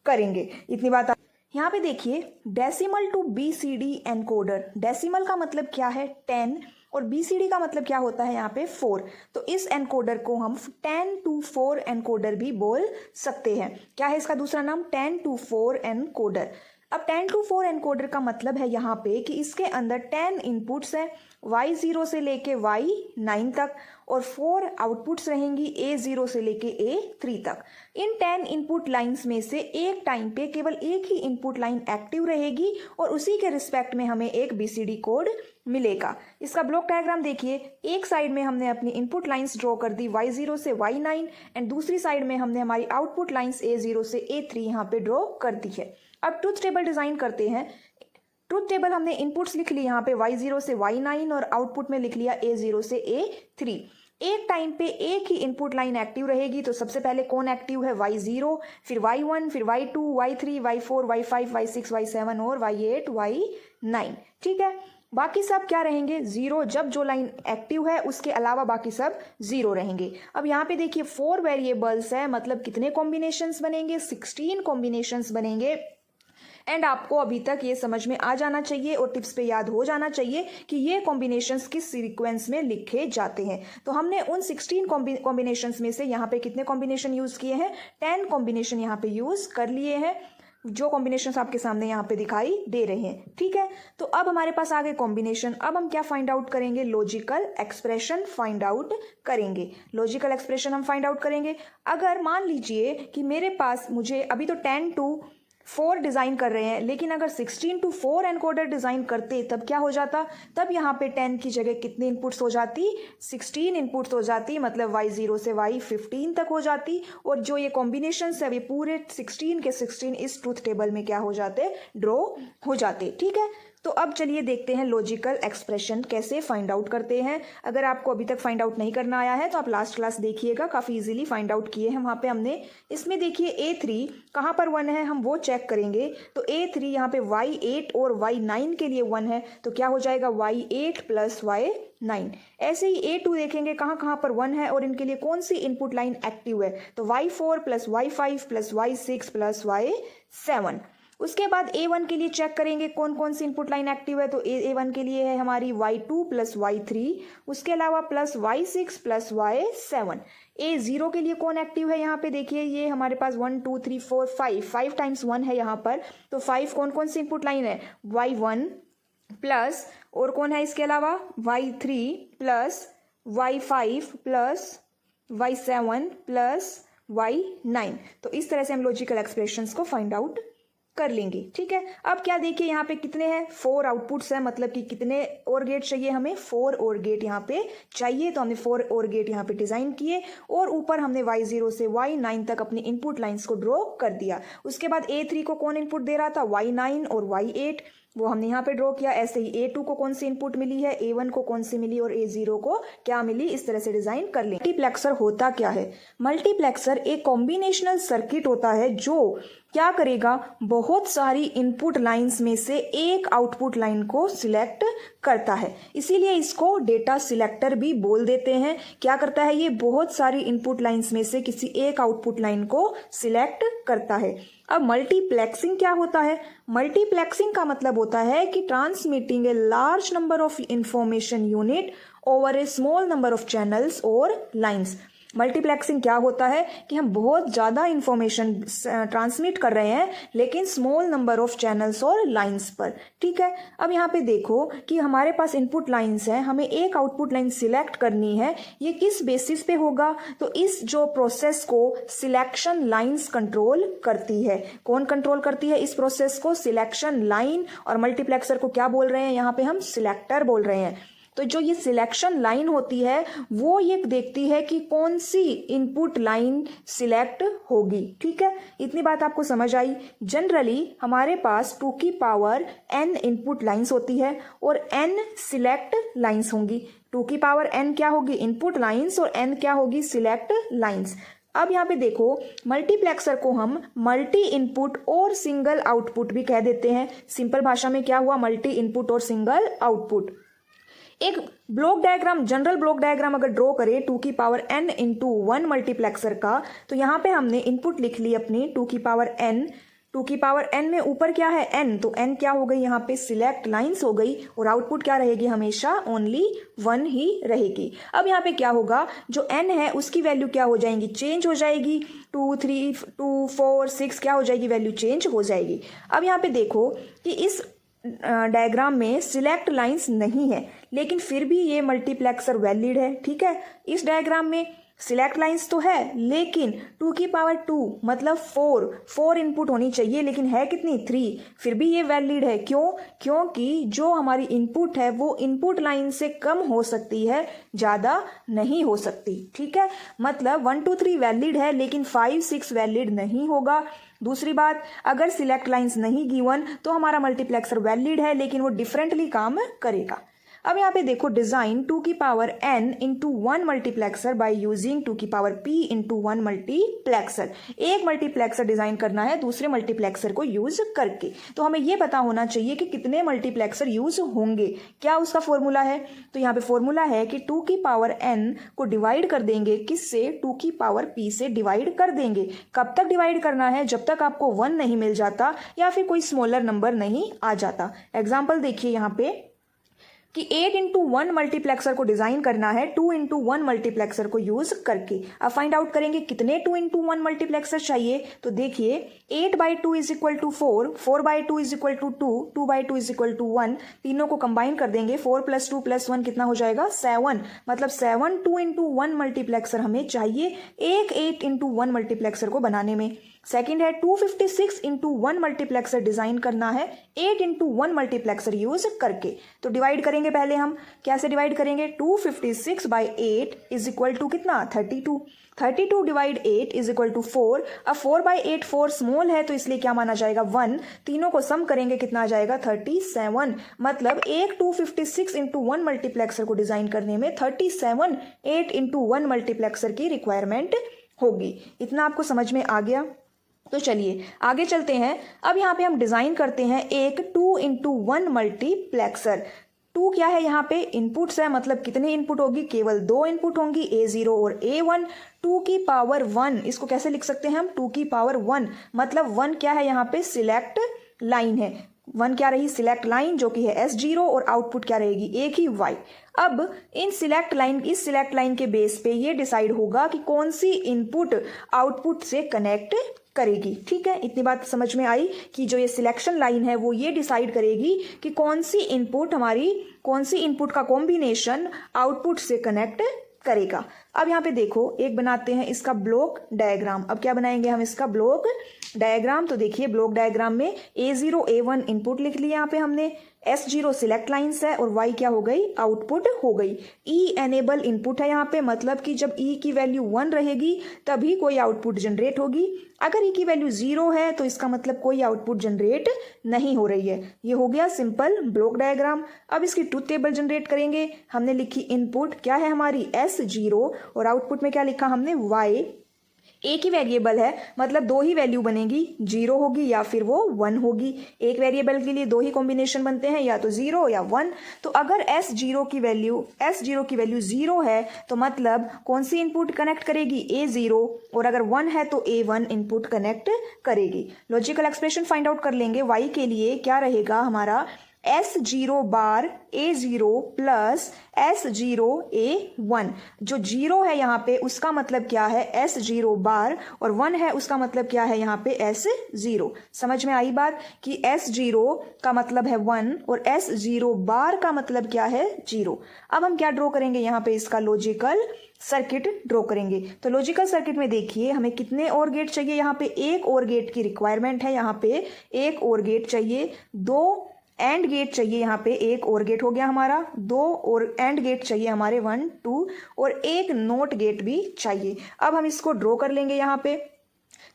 करेंगे। इतनी बात। यहाँ पे देखिए, decimal to BCD encoder. Decimal का मतलब क्या है, 10, और BCD का मतलब क्या होता है यहाँ पे 4। तो इस एनकोडर को हम 10 to 4 एनकोडर भी बोल सकते हैं। क्या है इसका दूसरा नाम, 10 to 4 एनकोडर। अब 10 to 4 एनकोडर का मतलब है यहाँ पे कि इसके अंदर 10 इनपुट्स हैं Y0 से लेके Y9 तक, और 4 आउटपुट्स रहेंगी A0 से लेके A3 तक। इन 10 इनपुट लाइंस में से एक टाइम पे केवल एक ही इनपुट लाइन एक्टिव रहेगी और उसी के रिस्पेक्ट में हमें एक BCD कोड मिलेगा। इसका ब्लॉक डायग्राम देखिए, एक साइड में हमने अपनी इनपुट लाइंस ड्रॉ कर दी Y0 से Y9 एंड दूसरी साइड में हमने हमारी आउटपुट लाइंस A0 से A3 यहाँ पे ड्रॉ कर दी है। अब ट्रूथ टेबल डिजाइन करते हैं। ट्रूथ टेबल हमने इनपुट्स लिख ली यहाँ पे Y0 से Y9 और आउटपुट में लिख लिया A0 से A3। एक टाइम पे एक ही इनपुट लाइन एक्टिव रहेगी, तो सबसे पहले कौन एक्टिव है, Y0, फिर Y1, फिर Y2, Y3, Y4, Y5, Y6, Y7 और Y8, Y9। ठीक है, बाकी सब क्या रहेंगे, 0। जब जो लाइन एक्टिव है उसके अलावा बाकी सब 0 रहेंगे। अब यहाँ पे देखिए 4 वेरिएबल्स है, मतलब कितने कॉम्बिनेशंस बनेंगे, 16 कॉम्बिनेशंस बनेंगे। एंड आपको अभी तक ये समझ में आ जाना चाहिए और टिप्स पे याद हो जाना चाहिए कि ये कॉम्बिनेशंस किस सीक्वेंस में लिखे जाते हैं। तो हमने उन 16 कॉम्बिनेशंस में से यहाँ पे कितने कॉम्बिनेशन यूज किए हैं, 10 कॉम्बिनेशन यहाँ पे यूज कर लिए हैं, जो कॉम्बिनेशंस आपके सामने यहाँ पे दिखाई दे रहे हैं। ठीक है, तो अब हमारे पास आ गए कॉम्बिनेशन। अब हम क्या फाइंड आउट करेंगे, लॉजिकल एक्सप्रेशन फाइंड आउट करेंगे। लॉजिकल एक्सप्रेशन हम फाइंड आउट करेंगे। अगर मान लीजिए कि मेरे पास, मुझे अभी तो 10 to 4 डिजाइन कर रहे हैं, लेकिन अगर 16 to 4 एनकोडर डिजाइन करते तब क्या हो जाता, तब यहाँ पे 10 की जगह कितने इनपुट्स हो जाती, 16 इनपुट्स हो जाती, मतलब Y0 से Y15 तक हो जाती। और जो ये कॉम्बिनेशन है, ये पूरे 16 के 16 इस ट्रूथ टेबल में क्या हो जाते, ड्रॉ हो जाते। ठीक है, तो अब चलिए देखते हैं लॉजिकल एक्सप्रेशन कैसे फाइंड आउट करते हैं। अगर आपको अभी तक फाइंड आउट नहीं करना आया है तो आप लास्ट क्लास देखिएगा, काफ़ी इजीली फाइंड आउट किए हैं वहाँ पे हमने। इसमें देखिए A3 कहाँ पर 1 है, हम वो चेक करेंगे। तो A3 यहाँ पे Y8 और Y9 के लिए 1 है, तो क्या हो जाएगा Y8 प्लस Y9। ऐसे ही A2 देखेंगे कहाँ पर 1 है और इनके लिए कौन सी इनपुट लाइन एक्टिव है, तो Y4 plus Y5 plus Y6 plus Y7। उसके बाद A1 के लिए चेक करेंगे कौन कौन सी इनपुट लाइन एक्टिव है, तो A1 के लिए है हमारी Y2 प्लस Y3, उसके अलावा plus Y6 plus Y7। A0 के लिए कौन एक्टिव है, यहाँ पे देखिए ये हमारे पास 1 2 3 4 5 टाइम्स 1 है यहाँ पर, तो 5 कौन कौन सी इनपुट लाइन है, Y1 प्लस और कौन है इसके अलावा Y3 plus Y5 plus Y7 plus Y9। तो इस तरह से हम लॉजिकल एक्सप्रेशंस को फाइंड आउट कर लेंगे। ठीक है, अब क्या देखिए यहाँ पे कितने हैं, 4 आउटपुट्स है, मतलब कि कितने और गेट चाहिए हमें, 4 और गेट यहाँ पे चाहिए। तो हमने 4 और गेट यहाँ पे डिजाइन किए और ऊपर हमने Y0 से Y9 तक अपनी इनपुट लाइंस को ड्रॉ कर दिया। उसके बाद A3 को कौन इनपुट दे रहा था, Y9 और Y8। वो हमने यहाँ पे ड्रॉ किया। ऐसे ही A2 को कौन सी इनपुट मिली है, A1 को कौन सी मिली और A0 को क्या मिली, इस तरह से डिजाइन कर लें। मल्टीप्लेक्सर होता क्या है? मल्टीप्लेक्सर एक कॉम्बिनेशनल सर्किट होता है जो क्या करेगा, बहुत सारी इनपुट लाइंस में से एक आउटपुट लाइन को सिलेक्ट करता है, इसीलिए इसको डेटा सिलेक्टर भी बोल देते हैं। क्या करता है ये, बहुत सारी इनपुट लाइंस में से किसी एक आउटपुट लाइन को सिलेक्ट करता है। अब मल्टीप्लेक्सिंग क्या होता है? मल्टीप्लेक्सिंग का मतलब होता है कि transmitting a large number of information unit over A small number of channels और लाइंस। मल्टीप्लेक्सिंग क्या होता है कि हम बहुत ज़्यादा इंफॉर्मेशन ट्रांसमिट कर रहे हैं लेकिन स्मॉल नंबर ऑफ चैनल्स और लाइंस पर। ठीक है, अब यहाँ पे देखो कि हमारे पास इनपुट लाइंस हैं, हमें एक आउटपुट लाइन सिलेक्ट करनी है। ये किस बेसिस पे होगा? तो इस जो प्रोसेस को सिलेक्शन लाइंस कंट्रोल करती है। कौन कंट्रोल करती है इस प्रोसेस को? Selection line. और मल्टीप्लेक्सर को क्या बोल रहे हैं यहाँ पे हम? सिलेक्टर बोल रहे हैं। तो जो ये सिलेक्शन लाइन होती है वो ये देखती है कि कौन सी इनपुट लाइन सिलेक्ट होगी। ठीक है, इतनी बात आपको समझ आई। जनरली हमारे पास 2 की पावर n इनपुट लाइंस होती है और n सिलेक्ट लाइंस होंगी। 2 की पावर n क्या होगी? इनपुट लाइंस, और n क्या होगी? Select lines. अब यहाँ पे देखो, मल्टीप्लेक्सर को हम मल्टी इनपुट और सिंगल आउटपुट भी कह देते हैं। सिंपल भाषा में क्या हुआ? मल्टी इनपुट और सिंगल आउटपुट। एक block diagram, general block diagram अगर ड्रॉ करें 2 की पावर n इंटू 1 मल्टीप्लेक्सर का, तो यहाँ पे हमने इनपुट लिख ली अपनी 2 की पावर n। 2 की पावर n में ऊपर क्या है? n, तो n क्या हो गई यहाँ पे? सिलेक्ट लाइंस हो गई। और आउटपुट क्या रहेगी? हमेशा ओनली 1 ही रहेगी। अब यहाँ पे क्या होगा, जो n है उसकी वैल्यू क्या हो जाएगी? चेंज हो जाएगी। 2, 3, 2, 4, 6 क्या हो जाएगी? वैल्यू चेंज हो जाएगी। अब यहाँ पे देखो कि इस डायग्राम में सिलेक्ट लाइंस नहीं है लेकिन फिर भी ये मल्टीप्लेक्सर वैलिड है। ठीक है, इस डायग्राम में सिलेक्ट लाइंस तो है लेकिन 2 की पावर 2 मतलब 4 इनपुट होनी चाहिए, लेकिन है कितनी? 3। फिर भी ये वैलिड है। क्यों? क्योंकि जो हमारी इनपुट है वो इनपुट लाइन से कम हो सकती है, ज़्यादा नहीं हो सकती। ठीक है, मतलब 1, 2, 3 वैलिड है लेकिन 5, 6 वैलिड नहीं होगा। दूसरी बात, अगर सिलेक्ट लाइंस नहीं गिवन तो हमारा मल्टीप्लेक्सर वैलिड है लेकिन वो डिफरेंटली काम करेगा। अब यहाँ पे देखो, डिजाइन 2 की power n into 1 multiplexer by using 2 की पावर p इंटू 1 मल्टीप्लेक्सर। एक मल्टीप्लेक्सर डिजाइन करना है दूसरे मल्टीप्लेक्सर को यूज करके, तो हमें ये पता होना चाहिए कि कितने मल्टीप्लेक्सर यूज होंगे। क्या उसका फॉर्मूला है? तो यहाँ पे फॉर्मूला है कि 2 की पावर n को डिवाइड कर देंगे किससे? 2 की पावर p से डिवाइड कर देंगे। कब तक डिवाइड करना है? जब तक आपको 1 नहीं मिल जाता या फिर कोई स्मॉलर नंबर नहीं आ जाता। एग्जाम्पल देखिए यहाँ पे कि 8 इंटू 1 मल्टीप्लेक्सर को डिजाइन करना है 2 इंटू 1 मल्टीप्लेक्सर को यूज करके। अब फाइंड आउट करेंगे कितने 2 इंटू 1 मल्टीप्लेक्सर चाहिए। तो देखिए 8/2 is equal to 4, 4/2 is equal to 2, 2/2 is equal to 1। तीनों को कंबाइन कर देंगे, 4 + 2 + 1 कितना हो जाएगा? 7। मतलब 7 2 इंटू 1 मल्टीप्लेक्सर हमें चाहिए एक 8 इंटू 1 मल्टीप्लेक्सर को बनाने में। सेकेंड है 256 इंटू 1 मल्टीप्लेक्सर डिजाइन करना है 8 इंटू 1 मल्टीप्लेक्सर यूज करके। तो डिवाइड करेंगे पहले हम, कैसे डिवाइड करेंगे? 256/8 इज इक्वल टू कितना? 32। 32 डिवाइड 8 इज इक्वल टू 4। अब 4/8 4 स्मॉल है तो इसलिए क्या माना जाएगा? 1। तीनों को सम करेंगे कितना आ जाएगा? 37। मतलब एक 256 इंटू 1 मल्टीप्लेक्सर को डिजाइन करने में 37 8 इंटू 1 मल्टीप्लेक्सर की रिक्वायरमेंट होगी। इतना आपको समझ में आ गया? तो चलिए आगे चलते हैं। अब यहाँ पे हम डिजाइन करते हैं एक 2 इंटू 1 मल्टीप्लेक्सर। 2 क्या है? यहाँ पे इनपुट्स है, मतलब कितने इनपुट होगी? केवल 2 इनपुट होंगी, A0 और A1। 2 की पावर 1, इसको कैसे लिख सकते हैं हम? 2 की पावर 1 मतलब 1 क्या है यहाँ पे? सिलेक्ट लाइन है। 1 क्या रही? सिलेक्ट लाइन जो कि है S0 और आउटपुट क्या रहेगी? एक ही Y। अब इस सिलेक्ट लाइन के बेस पे ये डिसाइड होगा कि कौन सी इनपुट आउटपुट से कनेक्ट करेगी। ठीक है, इतनी बात समझ में आई कि जो ये सिलेक्शन लाइन है वो ये डिसाइड करेगी कि कौन सी इनपुट का कॉम्बिनेशन आउटपुट से कनेक्ट करेगा। अब यहाँ पे देखो एक बनाते हैं इसका ब्लॉक डायग्राम। अब क्या बनाएंगे हम इसका ब्लॉक डायग्राम। तो देखिए ब्लॉक डायग्राम में A0 A1 इनपुट लिख लिया यहाँ पे हमने, S0 सिलेक्ट लाइन्स है और Y क्या हो गई, आउटपुट हो गई। E एनेबल इनपुट है यहाँ पे, मतलब कि जब E की वैल्यू 1 रहेगी तभी कोई आउटपुट जनरेट होगी। अगर E की वैल्यू 0 है तो इसका मतलब कोई आउटपुट जनरेट नहीं हो रही है। ये हो गया सिंपल ब्लॉक डायग्राम। अब इसकी ट्रूथ टेबल जनरेट करेंगे। हमने लिखी इनपुट क्या है हमारी S0 और आउटपुट में क्या लिखा हमने Y। एक ही वेरिएबल है मतलब दो ही वैल्यू बनेगी, 0 होगी या फिर वो 1 होगी। एक वेरिएबल के लिए दो ही कॉम्बिनेशन बनते हैं, या तो 0 या 1। तो अगर S0 की वैल्यू 0 है तो मतलब कौन सी इनपुट कनेक्ट करेगी, A0, और अगर 1 है तो A1 इनपुट कनेक्ट करेगी। लॉजिकल एक्सप्रेशन फाइंड आउट कर लेंगे। Y के लिए क्या रहेगा हमारा, S0 बार A0 प्लस S0 A1। जो 0 है यहाँ पे उसका मतलब क्या है S0 बार, और 1 है उसका मतलब क्या है यहाँ पे S0। समझ में आई बात कि S0 का मतलब है 1 और S0 बार का मतलब क्या है 0। अब हम क्या ड्रॉ करेंगे यहाँ पे, इसका लॉजिकल सर्किट ड्रॉ करेंगे। तो लॉजिकल सर्किट में देखिए हमें कितने और गेट चाहिए, यहाँ पे एक और गेट की रिक्वायरमेंट है। यहाँ पे एक और गेट चाहिए, दो एंड गेट चाहिए, यहाँ पे एक और गेट हो गया हमारा, दो और एंड गेट चाहिए हमारे 1 2, और एक नोट गेट भी चाहिए। अब हम इसको ड्रॉ कर लेंगे यहाँ पे।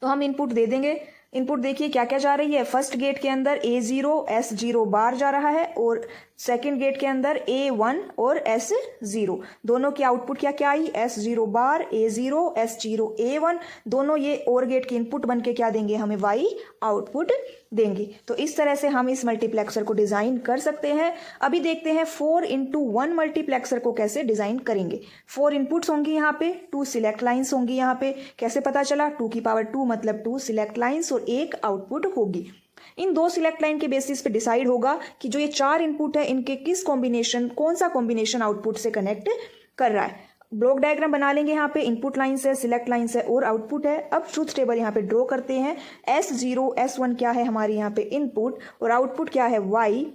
तो हम इनपुट दे देंगे। इनपुट देखिए क्या क्या जा रही है। फर्स्ट गेट के अंदर A0 S0 बार जा रहा है और सेकंड गेट के अंदर A1 और S0। दोनों की आउटपुट क्या क्या आई, S0 बार A0 S0 A1। दोनों ये और गेट के इनपुट बन के क्या देंगे हमें, Y आउटपुट देंगे। तो इस तरह से हम इस मल्टीप्लेक्सर को डिजाइन कर सकते हैं। अभी देखते हैं 4x1 मल्टीप्लेक्सर को कैसे डिजाइन करेंगे। 4 इनपुट्स होंगी यहाँ पे, 2 सिलेक्ट लाइन्स होंगी यहाँ पे। कैसे पता चला, 2 की पावर 2 मतलब 2 सिलेक्ट लाइन्स और एक आउटपुट होगी। इन दो सिलेक्ट लाइन के बेसिस पे डिसाइड होगा कि जो ये 4 इनपुट है इनके किस कॉम्बिनेशन, कौन सा कॉम्बिनेशन आउटपुट से कनेक्ट कर रहा है। ब्लॉक डायग्राम बना लेंगे। यहाँ पे इनपुट लाइन्स है, सिलेक्ट लाइन्स है और आउटपुट है। अब ट्रूथ टेबल यहाँ पे ड्रॉ करते हैं। S0 S1 क्या है हमारी यहाँ पे इनपुट, और आउटपुट क्या है Y।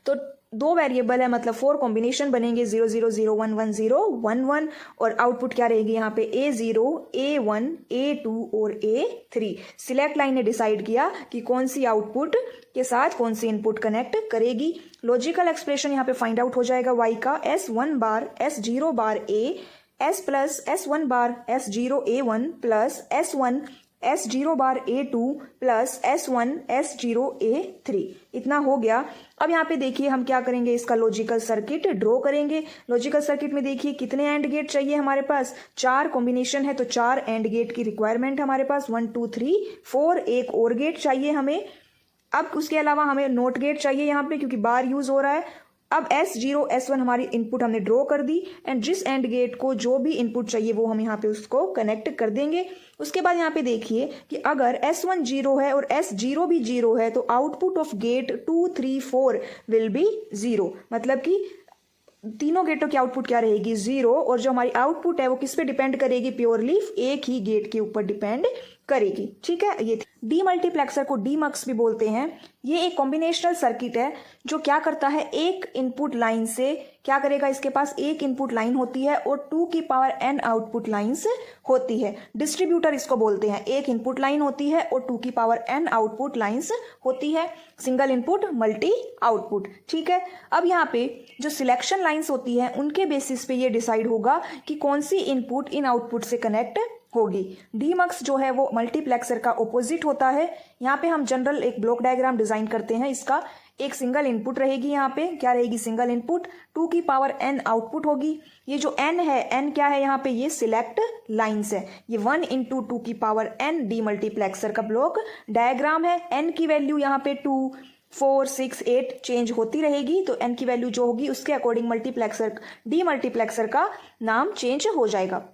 तो दो वेरिएबल है मतलब 4 कॉम्बिनेशन बनेंगे, 0 0 0 1 1 0 1 1, और आउटपुट क्या रहेगी यहाँ पे A0 A1 A2 और A3। सिलेक्ट लाइन ने डिसाइड किया कि कौन सी आउटपुट के साथ कौन सी इनपुट कनेक्ट करेगी। लॉजिकल एक्सप्रेशन यहाँ पे फाइंड आउट हो जाएगा Y का, S1 bar S0 bar A S plus S1 bar S0 A1 plus S1 S0 bar A2 plus S1 S0 A3। इतना हो गया। अब यहाँ पे देखिए हम क्या करेंगे, इसका लॉजिकल सर्किट ड्रॉ करेंगे। लॉजिकल सर्किट में देखिए कितने एंड गेट चाहिए हमारे पास, 4 कॉम्बिनेशन है तो 4 एंड गेट की रिक्वायरमेंट हमारे पास, 1 2 3 4। एक और गेट चाहिए हमें। अब उसके अलावा हमें नोट गेट चाहिए यहाँ पे क्योंकि बार यूज हो रहा है। अब S0 S1 हमारी इनपुट हमने ड्रॉ कर दी, एंड जिस एंड गेट को जो भी इनपुट चाहिए वो हम यहाँ पे उसको कनेक्ट कर देंगे। उसके बाद यहाँ पे देखिए कि अगर S1 0 है और S0 भी 0 है तो output of gate 2 3 4 will be 0। मतलब कि तीनों गेटों की आउटपुट क्या रहेगी, 0। और जो हमारी आउटपुट है वो किस पे डिपेंड करेगी, प्योरली एक ही गेट के ऊपर डिपेंड करेगी। ठीक है, ये डी मल्टीप्लेक्सर को डीमक्स भी बोलते हैं। ये एक कॉम्बिनेशनल सर्किट है जो क्या करता है, एक इनपुट लाइन से क्या करेगा, इसके पास एक इनपुट लाइन होती है और 2 की पावर n आउटपुट लाइंस होती है। डिस्ट्रीब्यूटर इसको बोलते हैं। एक इनपुट लाइन होती है और 2 की पावर n आउटपुट लाइंस होती है। Single input multi output. ठीक है, अब यहाँ पे जो सिलेक्शन लाइंस होती है उनके बेसिस पे ये डिसाइड होगा कि कौन सी इनपुट इन आउटपुट से कनेक्ट होगी। डीमक्स जो है वो मल्टीप्लेक्सर का ऑपोजिट होता है। यहाँ पे हम जनरल एक ब्लॉक डायग्राम डिजाइन करते हैं। इसका एक सिंगल इनपुट रहेगी, यहाँ पे क्या रहेगी, सिंगल इनपुट, 2 की पावर n आउटपुट होगी। ये जो n है, n क्या है यहाँ पे, ये सिलेक्ट लाइंस है। ये 1 इंटू 2 की पावर n डी मल्टीप्लेक्सर का ब्लॉक डायग्राम है। n की वैल्यू यहाँ पे 2 4 6 8 चेंज होती रहेगी, तो n की वैल्यू जो होगी उसके अकॉर्डिंग मल्टीप्लेक्सर डी मल्टीप्लेक्सर का नाम चेंज हो जाएगा।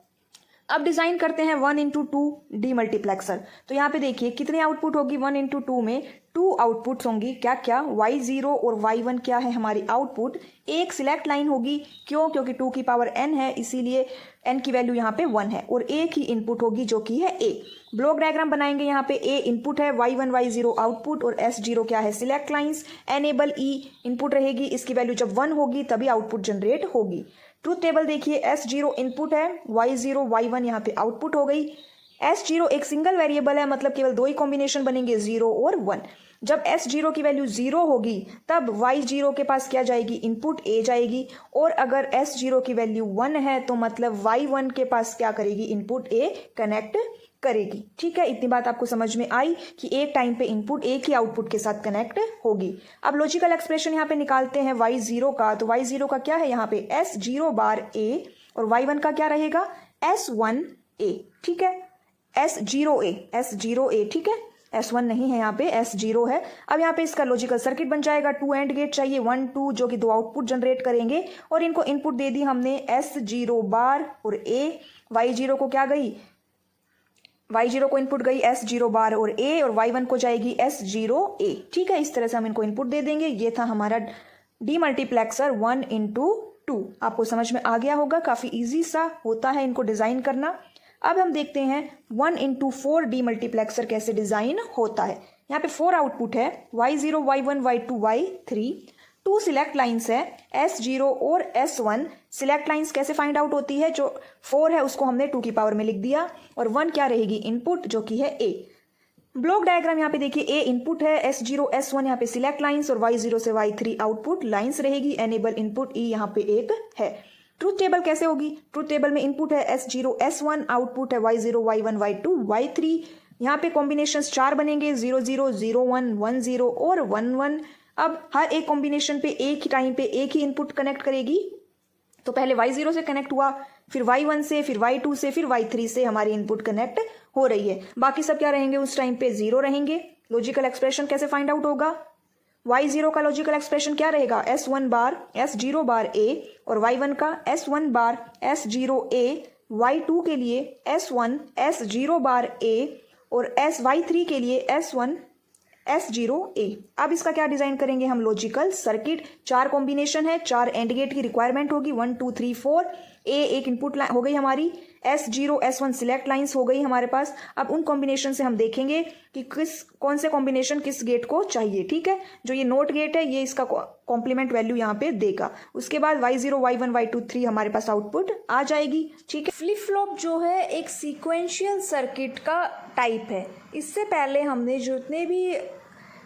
अब डिजाइन करते हैं 1 इंटू 2 डी मल्टीप्लेक्सर। तो यहाँ पे देखिए कितने आउटपुट होगी, 1 इंटू 2 में 2 आउटपुट्स होंगी। क्या क्या, Y0 और Y1 क्या है हमारी आउटपुट। एक सिलेक्ट लाइन होगी, क्यों, क्योंकि 2 की पावर n है इसीलिए n की वैल्यू यहाँ पे 1 है, और एक ही इनपुट होगी जो कि है A। ब्लॉक डायग्राम बनाएंगे। यहाँ पे A इनपुट है, Y1 Y0 आउटपुट, और S0 क्या है, select lines. Enable E input रहेगी, इसकी वैल्यू जब 1 होगी तभी आउटपुट जनरेट होगी। ट्रूथ टेबल देखिए, S0 इनपुट है, Y0 Y1 यहाँ पे आउटपुट हो गई। S0 एक सिंगल वेरिएबल है, मतलब केवल दो ही कॉम्बिनेशन बनेंगे, 0 और 1। जब S0 की वैल्यू 0 होगी तब Y0 के पास क्या जाएगी, इनपुट A जाएगी, और अगर S0 की वैल्यू 1 है तो मतलब Y1 के पास क्या करेगी, इनपुट A कनेक्ट करेगी। ठीक है, इतनी बात आपको समझ में आई कि एक टाइम पे इनपुट एक ही आउटपुट के साथ कनेक्ट होगी। अब लॉजिकल एक्सप्रेशन यहाँ पे निकालते हैं Y0 का, तो Y0 का क्या है यहाँ पे S0 बार A, और Y1 का क्या रहेगा S1A। ठीक है, S0A, ठीक है, S1 नहीं है यहाँ पे, S0 है। अब यहाँ पे इसका लॉजिकल सर्किट बन जाएगा, 2 एंड गेट चाहिए, 1 2 जो कि दो आउटपुट जनरेट करेंगे, और इनको इनपुट दे दी हमने S0 बार और A। Y0 को क्या गई, Y0 को इनपुट गई S0 बार और A, और Y1 को जाएगी S0A। ठीक है, इस तरह से हम इनको इनपुट दे देंगे। ये था हमारा डीमल्टीप्लेक्सर 1 into 2। आपको समझ में आ गया होगा, काफी इजी सा होता है इनको डिजाइन करना। अब हम देखते हैं 1 into 4 डीमल्टीप्लेक्सर कैसे डिजाइन होता है। यहाँ पे 4 आउटपुट है, Y0 Y1 Y2 Y3। 2 select lines है, S0 और S1। सिलेक्ट लाइन्स कैसे फाइंड आउट होती है, जो 4 है उसको हमने 2 की पावर में लिख दिया, और 1 क्या रहेगी, इनपुट, जो कि है A। ब्लॉक डायग्राम यहाँ पे देखिए, A इनपुट है, S0 S1 यहाँ पे सिलेक्ट लाइन्स, और Y0 से Y3 आउटपुट लाइन्स रहेगी। एनेबल इनपुट E यहाँ पे एक है। ट्रूथ टेबल कैसे होगी, ट्रूथ टेबल में इनपुट है S0 S1, आउटपुट है Y0 Y1 Y2 Y3। यहाँ पे कॉम्बिनेशन 4 बनेंगे, 0 0 0 1 1 0 और 1 1। अब हर एक कॉम्बिनेशन पे एक ही टाइम पे एक ही इनपुट कनेक्ट करेगी। तो पहले Y0 से कनेक्ट हुआ, फिर Y1 से, फिर Y2 से, फिर Y3 से हमारी इनपुट कनेक्ट हो रही है। बाकी सब क्या रहेंगे, उस टाइम पे 0 रहेंगे। लॉजिकल एक्सप्रेशन कैसे फाइंड आउट होगा, Y0 का लॉजिकल एक्सप्रेशन क्या रहेगा, S1 bar S0 bar A, और Y1 का S1 बार S0A। Y2 के लिए S1 S0 बार A, और Y3 के लिए S1 S0A। अब इसका क्या डिजाइन करेंगे हम, लॉजिकल सर्किट। 4 कॉम्बिनेशन है, 4 एंड गेट की रिक्वायरमेंट होगी, 1 2 3 4। A एक इनपुट हो गई हमारी, S0 S1 सिलेक्ट लाइंस हो गई हमारे पास। अब उन कॉम्बिनेशन से हम देखेंगे कि कौन से कॉम्बिनेशन किस गेट को चाहिए। ठीक है, जो ये नोट गेट है ये इसका कॉम्प्लीमेंट वैल्यू यहाँ पे देगा। उसके बाद Y0 Y1 Y2 3 हमारे पास आउटपुट आ जाएगी। ठीक है, फ्लिप फ्लॉप जो है एक सीक्वेंशियल सर्किट का टाइप है। इससे पहले हमने जितने भी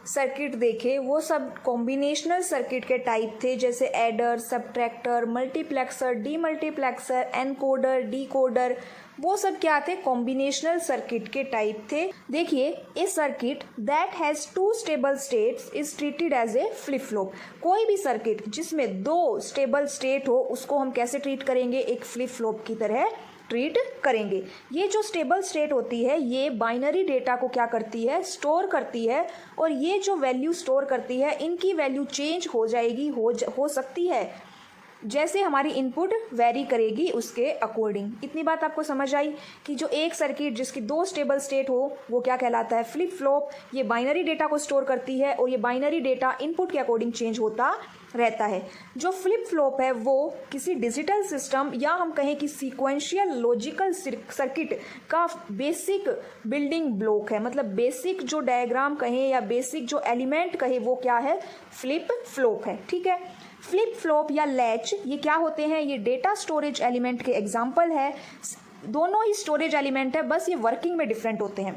सर्किट देखे वो सब कॉम्बिनेशनल सर्किट के टाइप थे, जैसे adder, subtractor, multiplexer, demultiplexer, encoder, decoder. वो सब क्या थे, कॉम्बिनेशनल सर्किट के टाइप थे। देखिए, a circuit that has 2 stable states is treated as a flip flop. कोई भी सर्किट जिसमें 2 स्टेबल स्टेट हो उसको हम कैसे ट्रीट करेंगे, एक फ्लिप फ्लॉप की तरह ट्रीट करेंगे। ये जो स्टेबल स्टेट होती है ये बाइनरी डेटा को क्या करती है, स्टोर करती है, और ये जो वैल्यू स्टोर करती है इनकी वैल्यू चेंज हो जाएगी, हो सकती है जैसे हमारी इनपुट वेरी करेगी उसके अकॉर्डिंग। इतनी बात आपको समझ आई कि जो एक सर्किट जिसकी 2 स्टेबल स्टेट हो वो क्या कहलाता है, फ्लिप फ्लॉप। ये बाइनरी डेटा को स्टोर करती है और ये बाइनरी डेटा इनपुट के अकॉर्डिंग चेंज होता रहता है। जो फ्लिप फ्लॉप है वो किसी डिजिटल सिस्टम या हम कहें कि सीक्वेंशियल लॉजिकल सर्किट का बेसिक बिल्डिंग ब्लॉक है। मतलब बेसिक जो डायग्राम कहें या बेसिक जो एलिमेंट कहें वो क्या है, फ्लिप फ्लॉप है। ठीक है, फ्लिप फ्लॉप या लैच ये क्या होते हैं, ये डेटा स्टोरेज एलिमेंट के एग्जाम्पल है। दोनों ही स्टोरेज एलिमेंट है, बस ये वर्किंग में डिफरेंट होते हैं।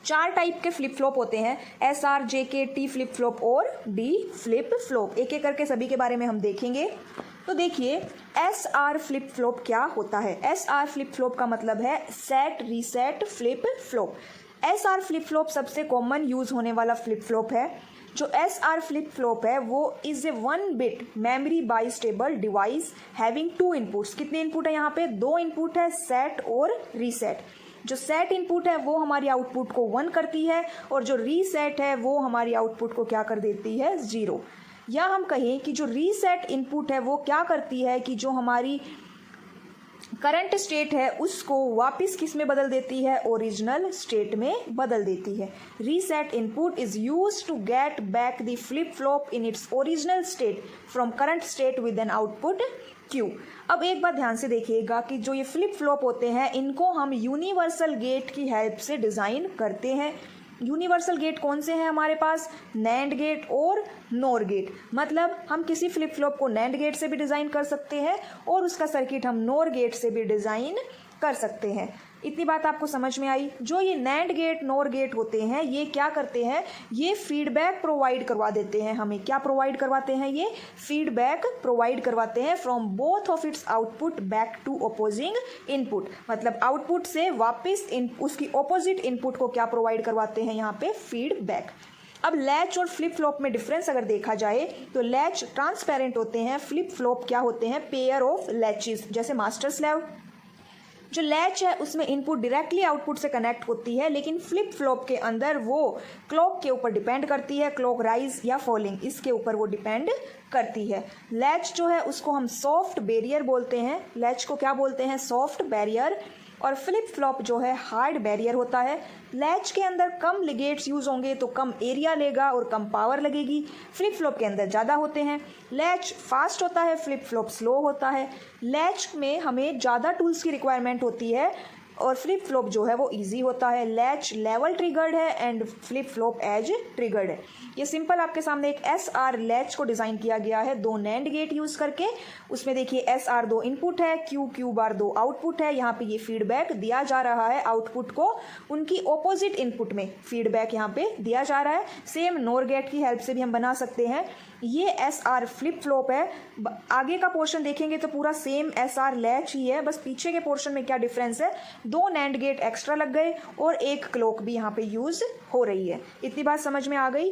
4 टाइप के फ्लिप फ्लॉप होते हैं, SR, JK, T flip flop और D फ्लिप फ्लॉप। एक एक करके सभी के बारे में हम देखेंगे। तो देखिए, SR फ्लिप फ्लॉप क्या होता है। SR फ्लिप फ्लॉप का मतलब है set reset flip flop. SR flip flop सबसे कॉमन यूज होने वाला फ्लिप फ्लॉप है। जो SR फ्लिप फ्लॉप है वो is a 1 bit memory bistable device having 2 inputs. कितने इनपुट है यहाँ पे, 2 इनपुट है, सेट और रीसेट। जो सेट इनपुट है वो हमारी आउटपुट को 1 करती है, और जो रीसेट है वो हमारी आउटपुट को क्या कर देती है, 0। या हम कहें कि जो रीसेट इनपुट है वो क्या करती है कि जो हमारी करंट स्टेट है उसको वापस किस में बदल देती है, ओरिजिनल स्टेट में बदल देती है। Reset input is used to get back the flip flop in its original state from current state with an output Q। अब एक बात ध्यान से देखिएगा कि जो ये फ्लिप फ्लॉप होते हैं इनको हम यूनिवर्सल गेट की हेल्प से डिजाइन करते हैं। यूनिवर्सल गेट कौन से हैं हमारे पास? नैंड गेट और नोर गेट। मतलब हम किसी फ्लिप फ्लॉप को नैंड गेट से भी डिज़ाइन कर सकते हैं और उसका सर्किट हम नोर गेट से भी डिज़ाइन कर सकते हैं। इतनी बात आपको समझ में आई? जो ये नैंड गेट नोर गेट होते हैं ये क्या करते हैं? ये फीडबैक प्रोवाइड करवा देते हैं हमें। क्या प्रोवाइड करवाते हैं? ये फीडबैक प्रोवाइड करवाते हैं from both of its output back to opposing input. मतलब आउटपुट से वापस उसकी ऑपोजिट इनपुट को क्या प्रोवाइड करवाते हैं यहाँ पे? फीडबैक। अब लैच और फ्लिप फ्लॉप में डिफरेंस अगर देखा जाए तो लैच ट्रांसपेरेंट होते हैं, फ्लिप फ्लॉप क्या होते हैं? Pair of latches. जैसे मास्टर स्लेव, जो लैच है उसमें इनपुट डायरेक्टली आउटपुट से कनेक्ट होती है, लेकिन फ्लिप फ्लॉप के अंदर वो क्लॉक के ऊपर डिपेंड करती है, क्लॉक राइज या फॉलिंग इसके ऊपर वो डिपेंड करती है। लैच जो है उसको हम सॉफ्ट बैरियर बोलते हैं। लैच को क्या बोलते हैं? Soft barrier. और फ्लिप फ्लॉप जो है हार्ड बैरियर होता है। लैच के अंदर कम लिगेट्स यूज़ होंगे तो कम एरिया लेगा और कम पावर लगेगी। फ्लिप फ्लॉप के अंदर ज़्यादा होते हैं। लैच फास्ट होता है, फ्लिप फ्लॉप स्लो होता है। लैच में हमें ज़्यादा टूल्स की रिक्वायरमेंट होती है और फ्लिप फ्लॉप जो है वो इजी होता है। लैच लेवल ट्रिगर्ड है and flip flop edge triggered है। ये सिंपल आपके सामने एक SR लैच को डिज़ाइन किया गया है 2 नैंड गेट यूज़ करके। उसमें देखिए SR 2 इनपुट है, Q बार 2 आउटपुट है। यहाँ पे ये फीडबैक दिया जा रहा है आउटपुट को उनकी ऑपोजिट इनपुट में फीडबैक यहाँ पे दिया जा रहा है। सेम नोर गेट की हेल्प से भी हम बना सकते हैं। ये SR फ्लिप फ्लॉप है। आगे का पोर्शन देखेंगे तो पूरा सेम SR लैच ही है, बस पीछे के पोर्शन में क्या डिफरेंस है? 2 नैंड गेट एक्स्ट्रा लग गए और एक क्लॉक भी यहाँ पे यूज हो रही है। इतनी बात समझ में आ गई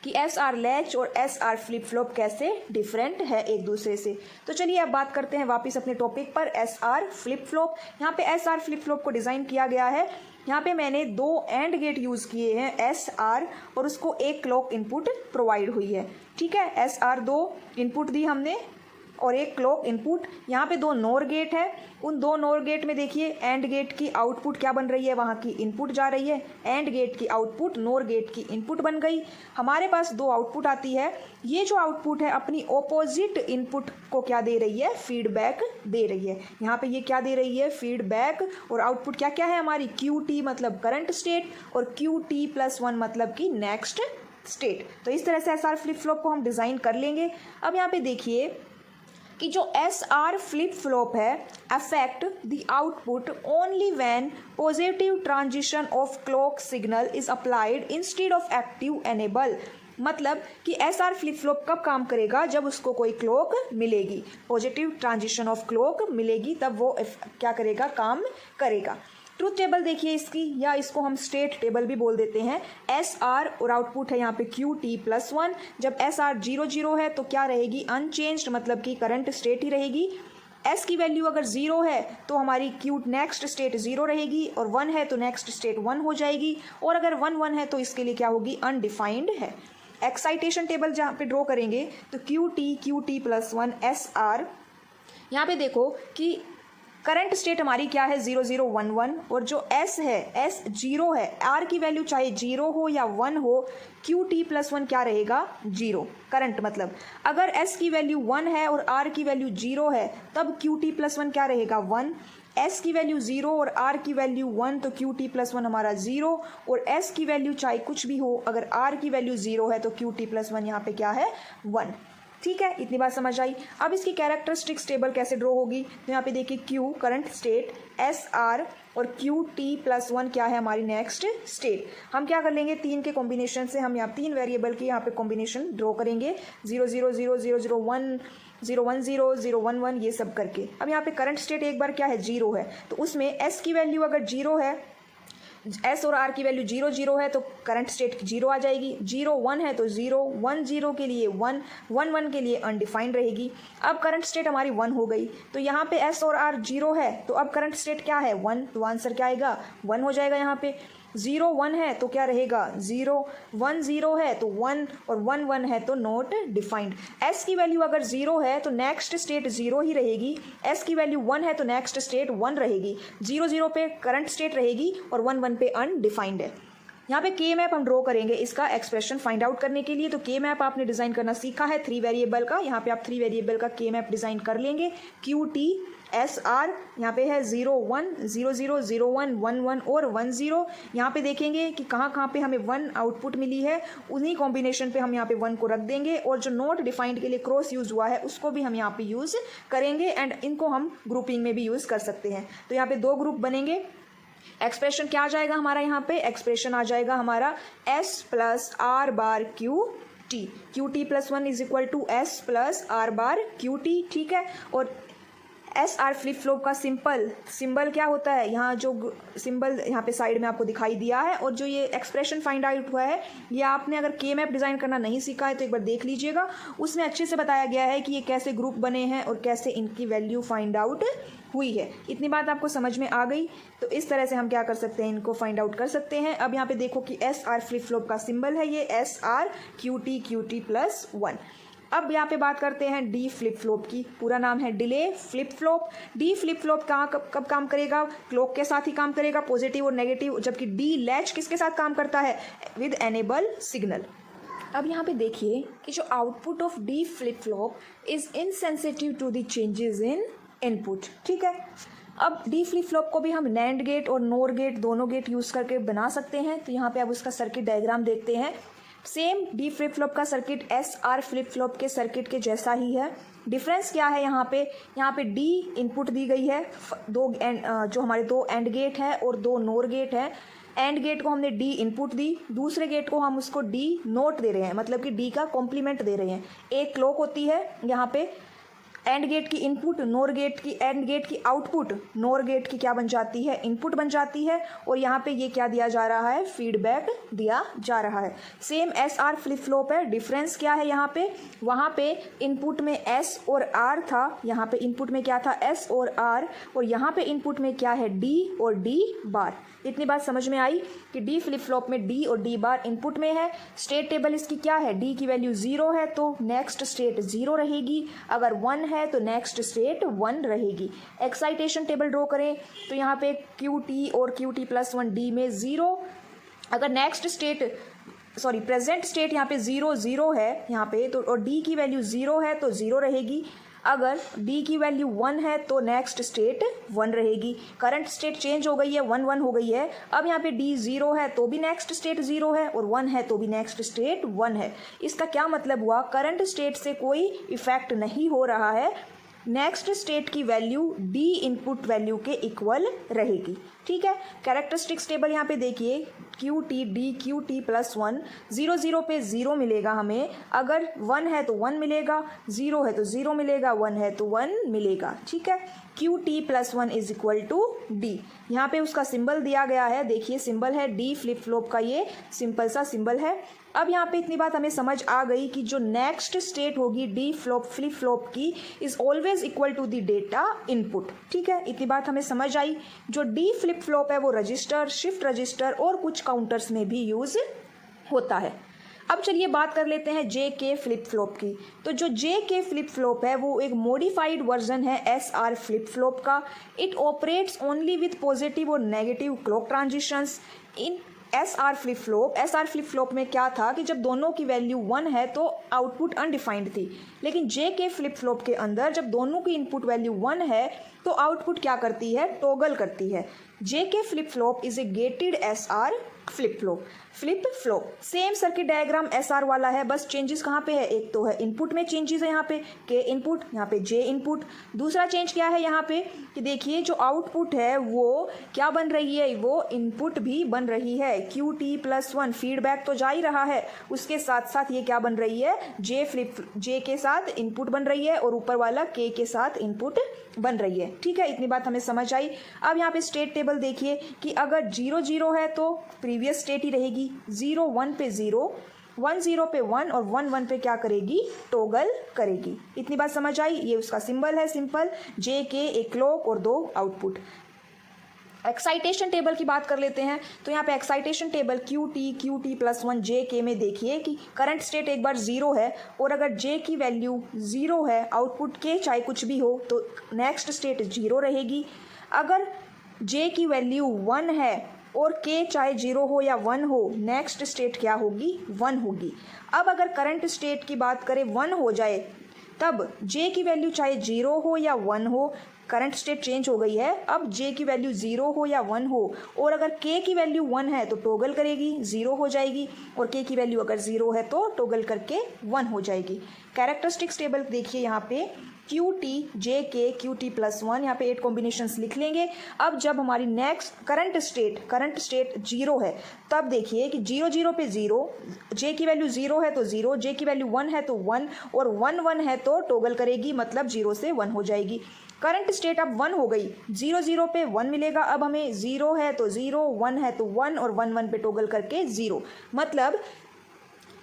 कि SR लैच और SR फ्लिप फ्लॉप कैसे डिफरेंट है एक दूसरे से। तो चलिए अब बात करते हैं वापस अपने टॉपिक पर, SR फ्लिप फ्लॉप। यहाँ पे SR फ्लिप फ्लॉप को डिज़ाइन किया गया है। यहाँ पे मैंने 2 एंड गेट यूज़ किए हैं SR और उसको एक क्लॉक इनपुट प्रोवाइड हुई है। ठीक है, SR 2 इनपुट दी हमने और एक क्लॉक इनपुट। यहाँ पे 2 नोर गेट है। उन 2 नोर गेट में देखिए एंड गेट की आउटपुट क्या बन रही है? वहाँ की इनपुट जा रही है। एंड गेट की आउटपुट नोर गेट की इनपुट बन गई। हमारे पास 2 आउटपुट आती है। ये जो आउटपुट है अपनी ऑपोजिट इनपुट को क्या दे रही है? फीडबैक दे रही है। यहाँ पे ये क्या दे रही है? फीडबैक। और आउटपुट क्या क्या है हमारी? QT मतलब करंट स्टेट और QT+1 मतलब कि नेक्स्ट स्टेट। तो इस तरह से SR फ्लिप फ्लॉप को हम डिज़ाइन कर लेंगे। अब यहाँ पे देखिए कि जो SR फ्लिप फ्लॉप है affect the output only when positive transition of clock signal is applied instead of active enable. मतलब कि SR फ्लिप फ्लॉप कब काम करेगा? जब उसको कोई क्लॉक मिलेगी, पॉजिटिव ट्रांजिशन ऑफ क्लॉक मिलेगी तब वो क्या करेगा? काम करेगा। ट्रूथ टेबल देखिए इसकी, या इसको हम स्टेट टेबल भी बोल देते हैं। SR और आउटपुट है यहाँ पे QT+1। जब SR 0 है तो क्या रहेगी? अनचेंज्ड, मतलब कि करंट स्टेट ही रहेगी। S की वैल्यू अगर 0 है तो हमारी Q नेक्स्ट स्टेट 0 रहेगी और 1 है तो नेक्स्ट स्टेट 1 हो जाएगी। और अगर 1 है तो इसके लिए क्या होगी? अनडिफाइंड है। एक्साइटेशन टेबल जहाँ पे ड्रॉ करेंगे तो QT+1 SR, यहाँ पे देखो कि करंट स्टेट हमारी क्या है? 0 0 1 1। और जो S है S 0 है। R की वैल्यू चाहे 0 हो या 1 हो, QT+1 क्या रहेगा? 0 करंट। मतलब अगर S की वैल्यू 1 है और R की वैल्यू 0 है तब QT+1 क्या रहेगा? 1। S की वैल्यू 0 और R की वैल्यू 1 तो QT+1 हमारा 0। और S की वैल्यू चाहे कुछ भी हो, अगर R की वैल्यू 0 है तो QT+1 यहाँ पे क्या है? 1। ठीक है, इतनी बात समझ आई। अब इसकी कैरेक्टरिस्टिक्स टेबल कैसे ड्रॉ होगी? तो यहाँ पे देखिए Q करंट स्टेट, SR और QT+1 क्या है? हमारी नेक्स्ट स्टेट। हम क्या कर लेंगे? 3 के कॉम्बिनेशन से हम यहाँ 3 वेरिएबल की यहाँ पे कॉम्बिनेशन ड्रॉ करेंगे। 0 0 0 0 0 1 0 1 0 0 1 1 ये सब करके। अब यहाँ पे करंट स्टेट एक बार क्या है? 0 है। तो उसमें S की वैल्यू अगर 0 है, S और R की वैल्यू 0 0 है तो करंट स्टेट 0 आ जाएगी। 0 1 है तो 0, 1 0 के लिए 1, 1 1 के लिए अनडिफाइंड रहेगी। अब करंट स्टेट हमारी 1 हो गई तो यहाँ पे S और R 0 है तो अब करंट स्टेट क्या है? 1। तो आंसर क्या आएगा? 1 हो जाएगा। यहाँ पे 0 1 है तो क्या रहेगा? 0, 1 0 है तो 1 और 1 1 है तो नॉट डिफाइंड। S की वैल्यू अगर 0 है तो नेक्स्ट स्टेट 0 ही रहेगी। S की वैल्यू 1 है तो नेक्स्ट स्टेट 1 रहेगी। 0 0 पे करंट स्टेट रहेगी और 1 1 पे अनडिफाइंड है। यहाँ पे के मैप हम ड्रॉ करेंगे इसका एक्सप्रेशन फाइंड आउट करने के लिए। तो के मैप आपने डिज़ाइन करना सीखा है 3 वेरिएबल का। यहाँ पे आप 3 वेरिएबल का के मैप डिज़ाइन कर लेंगे। QT एस आर यहाँ पे है 0 1 0 0 0 1 1 1 और 1 0। यहाँ पे देखेंगे कि कहाँ कहाँ पे हमें 1 आउटपुट मिली है, उन्हीं कॉम्बिनेशन पे हम यहाँ पे 1 को रख देंगे और जो नॉट डिफाइंड के लिए क्रॉस यूज़ हुआ है उसको भी हम यहाँ पे यूज़ करेंगे एंड इनको हम ग्रुपिंग में भी यूज़ कर सकते हैं। तो यहाँ पे 2 ग्रुप बनेंगे। एक्सप्रेशन क्या आ जाएगा हमारा, यहाँ पे एक्सप्रेशन आ जाएगा हमारा s plus R bar Q T plus 1 is equal to S plus R bar Q T. ठीक है, और एस आर फ्लिप फ्लॉप का सिंबल क्या होता है, यहाँ जो सिंबल यहाँ पे साइड में आपको दिखाई दिया है, और जो ये एक्सप्रेशन फाइंड आउट हुआ है ये आपने अगर के मैप डिज़ाइन करना नहीं सीखा है तो एक बार देख लीजिएगा, उसमें अच्छे से बताया गया है कि ये कैसे ग्रुप बने हैं और कैसे इनकी वैल्यू फाइंड आउट हुई है। इतनी बात आपको समझ में आ गई। तो इस तरह से हम क्या कर सकते हैं, इनको फाइंड आउट कर सकते हैं। अब यहाँ पे देखो कि एस आर फ्लिप फ्लॉप का सिंबल है ये S R Q T plus 1। अब यहाँ पे बात करते हैं डी फ्लिप फ्लॉप की, पूरा नाम है delay flip flop. D flip flop कब काम करेगा, क्लॉक के साथ ही काम करेगा, पॉजिटिव और नेगेटिव, जबकि डी लैच किसके साथ काम करता है, विद एनेबल सिग्नल। अब यहाँ पे देखिए कि जो output of D flip flop is insensitive to the changes in input. ठीक है, अब डी फ्लिप फ्लॉप को भी हम नैंड गेट और नोर गेट दोनों गेट यूज़ करके बना सकते हैं। तो यहाँ पे अब उसका सर्किट डायग्राम देखते हैं। सेम डी फ्लिप फ्लॉप का circuit S R flip flop के सर्किट के जैसा ही है। डिफरेंस क्या है, यहाँ पे डी इनपुट दी गई है, जो हमारे 2 एंड गेट है और 2 नोर गेट है। एंड गेट को हमने डी इनपुट दी, दूसरे गेट को हम उसको डी नोट दे रहे हैं, मतलब कि डी का कॉम्प्लीमेंट दे रहे हैं। एक क्लॉक होती है यहाँ पे, एंड गेट की इनपुट नोर गेट की, एंड गेट की आउटपुट नोर गेट की क्या बन जाती है, इनपुट बन जाती है। और यहाँ पे ये क्या दिया जा रहा है, फीडबैक दिया जा रहा है। Same S R flip flop है। डिफरेंस क्या है, यहाँ पे वहाँ पे इनपुट में एस और आर था, यहाँ पे इनपुट में क्या था, एस और आर, और यहाँ पे इनपुट में क्या है, डी और डी बार। इतनी बात समझ में आई कि डी फ्लिप फ्लॉप में डी और डी बार इनपुट में है। स्टेट टेबल इसकी क्या है, डी की वैल्यू 0 है तो नेक्स्ट स्टेट 0 रहेगी, अगर 1 है तो नेक्स्ट स्टेट 1 रहेगी। एक्साइटेशन टेबल ड्रॉ करें तो यहाँ पे क्यू टी और क्यू टी प्लस 1 डी में 0, अगर नेक्स्ट स्टेट प्रेजेंट स्टेट यहाँ पे 0 0 है यहाँ पे, तो और डी की वैल्यू 0 है तो 0 रहेगी, अगर डी की वैल्यू 1 है तो नेक्स्ट स्टेट 1 रहेगी। करंट स्टेट चेंज हो गई है, 1 1 हो गई है। अब यहाँ पे डी 0 है तो भी नेक्स्ट स्टेट 0 है, और 1 है तो भी नेक्स्ट स्टेट 1 है। इसका क्या मतलब हुआ, करंट स्टेट से कोई इफेक्ट नहीं हो रहा है, नेक्स्ट स्टेट की वैल्यू डी इनपुट वैल्यू के इक्वल रहेगी। ठीक है, कैरेक्टरिस्टिक्स टेबल यहाँ पे देखिए, Q T D Q T plus 1, 0 0 पे 0 मिलेगा हमें, अगर 1 है तो 1 मिलेगा, 0 है तो 0 मिलेगा, 1 है तो 1 मिलेगा। ठीक है, Q T plus 1 is equal to D. यहाँ पे उसका सिंबल दिया गया है, देखिए सिंबल है डी फ्लिप फ्लॉप का, ये सिंपल सा सिंबल है। अब यहाँ पे इतनी बात हमें समझ आ गई कि जो नेक्स्ट स्टेट होगी डी फ्लिप फ्लॉप की is always equal to the data input. ठीक है, इतनी बात हमें समझ आई। जो डी फ्लिप फ्लॉप है वो रजिस्टर, शिफ्ट रजिस्टर और कुछ काउंटर्स में भी यूज होता है। अब चलिए बात कर लेते हैं जे के फ्लिप फ्लॉप की। तो जो जे के फ्लिप फ्लॉप है वो एक मॉडिफाइड वर्जन है एस आर फ्लिप फ्लॉप का। It operates only with positive और नेगेटिव क्लॉक ट्रांजिशंस इन एस आर फ्लिप फ्लॉप में क्या था कि जब दोनों की वैल्यू 1 है तो आउटपुट अनडिफाइंड थी, लेकिन जे के फ्लिप फ्लॉप के अंदर जब दोनों की इनपुट वैल्यू 1 है तो आउटपुट क्या करती है, टॉगल करती है। जे K flip flop is a gated S R flip flop. Same circuit diagram S R वाला है, बस चेंजेस कहाँ पे है, एक तो है इनपुट में चेंजेस है, यहाँ पे के इनपुट, यहाँ पे जे इनपुट। दूसरा चेंज क्या है यहाँ पे कि देखिए जो आउटपुट है वो क्या बन रही है, वो इनपुट भी बन रही है। क्यू टी प्लस 1 फीडबैक तो जा ही रहा है, उसके साथ साथ ये क्या बन रही है, जे के साथ इनपुट बन रही है और ऊपर वाला के साथ इनपुट बन रही है। ठीक है, इतनी बात हमें समझ आई। अब यहाँ पे स्टेट टेबल देखिए कि अगर 0 0 है तो प्रीवियस स्टेट ही रहेगी, 0 1 पे 0, 1 0 पे 1 और 1 1 पे क्या करेगी, टॉगल करेगी। इतनी बात समझ आई। ये उसका सिंबल है सिंपल, जे के, एक क्लॉक और 2 आउटपुट। एक्साइटेशन टेबल की बात कर लेते हैं। तो यहाँ पे excitation table Q T plus 1 जे के में देखिए कि करंट स्टेट एक बार 0 है और अगर जे की वैल्यू 0 है, आउटपुट के चाहे कुछ भी हो तो नेक्स्ट स्टेट 0 रहेगी। अगर जे की वैल्यू 1 है और के चाहे 0 हो या 1 हो, नेक्स्ट स्टेट क्या होगी, 1 होगी। अब अगर करंट स्टेट की बात करें 1 हो जाए, तब जे की वैल्यू चाहे 0 हो या 1 हो, करंट स्टेट चेंज हो गई है, अब जे की वैल्यू 0 हो या 1 हो, और अगर के की वैल्यू 1 है तो टॉगल करेगी 0 हो जाएगी, और के की वैल्यू अगर 0 है तो टॉगल करके 1 हो जाएगी। कैरेक्टरिस्टिक्स टेबल देखिए यहाँ पे क्यू टी जे के क्यू टी प्लस 1, यहाँ पे 8 कॉम्बिनेशंस लिख लेंगे। अब जब हमारी नेक्स्ट करंट स्टेट 0 है, तब देखिए कि 0 0 पे 0, जे की वैल्यू 0 है तो 0, जे की वैल्यू 1 है तो 1, और 1 1 है तो टॉगल करेगी, मतलब 0 से 1 हो जाएगी। करंट स्टेट अब 1 हो गई, 0 0 पे 1 मिलेगा, अब हमें 0 है तो 0, 1 है तो 1, और 1 1 पे टॉगल करके 0, मतलब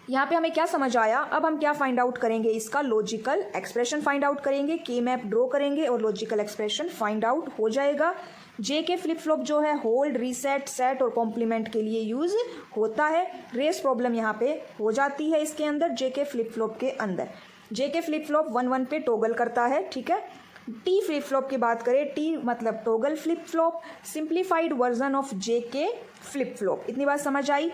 यहाँ पे हमें क्या समझ आया। अब हम क्या फाइंड आउट करेंगे, इसका लॉजिकल एक्सप्रेशन फाइंड आउट करेंगे, के मैप ड्रॉ करेंगे और लॉजिकल एक्सप्रेशन फाइंड आउट हो जाएगा। जे के फ्लिप फ्लॉप जो है होल्ड, रीसेट, सेट और कॉम्प्लीमेंट के लिए यूज होता है। रेस प्रॉब्लम यहाँ पे हो जाती है इसके अंदर, जे के फ्लिप फ्लॉप के अंदर। जे के फ्लिप फ्लॉप 1 1 पे टॉगल करता है, ठीक है। टी फ्लिप फ्लॉप की बात करें, टी मतलब toggle flip flop, simplified version of J K flip flop. इतनी बात समझ आई।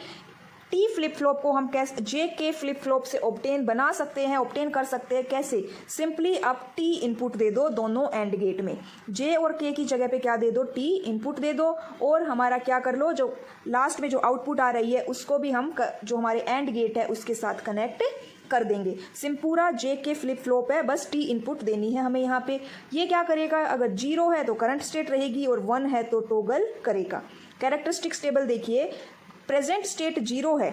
टी फ्लिप फ्लॉप को हम कैसे जे के फ्लिप फ्लॉप से ऑब्टेन बना सकते हैं, ऑब्टेन कर सकते हैं कैसे, सिंपली आप टी इनपुट दे दो दोनों एंड गेट में, जे और के की जगह पे क्या दे दो, टी इनपुट दे दो, और हमारा क्या कर लो, जो लास्ट में जो आउटपुट आ रही है उसको भी हम जो हमारे एंड गेट है उसके साथ कनेक्ट कर देंगे। पूरा जे के फ्लिप फ्लॉप है, बस टी इनपुट देनी है हमें यहाँ पे। ये क्या करेगा, अगर 0 है तो करंट स्टेट रहेगी और 1 है तो टॉगल करेगा। कैरेक्टरिस्टिक्स टेबल देखिए, प्रेजेंट स्टेट 0 है,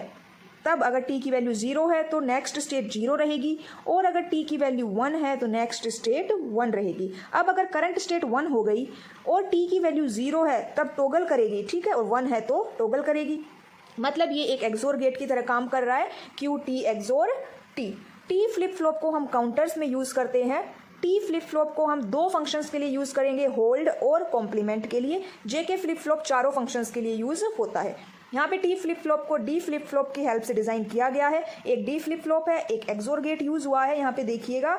तब अगर t की वैल्यू 0 है तो नेक्स्ट स्टेट 0 रहेगी, और अगर t की वैल्यू 1 है तो नेक्स्ट स्टेट 1 रहेगी। अब अगर करंट स्टेट 1 हो गई और t की वैल्यू 0 है तब टॉगल करेगी, ठीक है, और 1 है तो टॉगल करेगी, मतलब ये एक एक्सोर गेट की तरह काम कर रहा है, Q T XOR T. T flip flop को हम काउंटर्स में यूज करते हैं। टी फ्लिप फ्लॉप को हम 2 फंक्शंस के लिए यूज करेंगे, होल्ड और कॉम्प्लीमेंट के लिए। जे के फ्लिप फ्लॉप चारों फंक्शंस के लिए यूज होता है। यहाँ पे टी फ्लिप फ्लॉप को डी फ्लिप फ्लॉप की हेल्प से डिजाइन किया गया है। एक डी फ्लिप फ्लॉप है, एक एक्सोर गेट यूज हुआ है। यहाँ पे देखिएगा,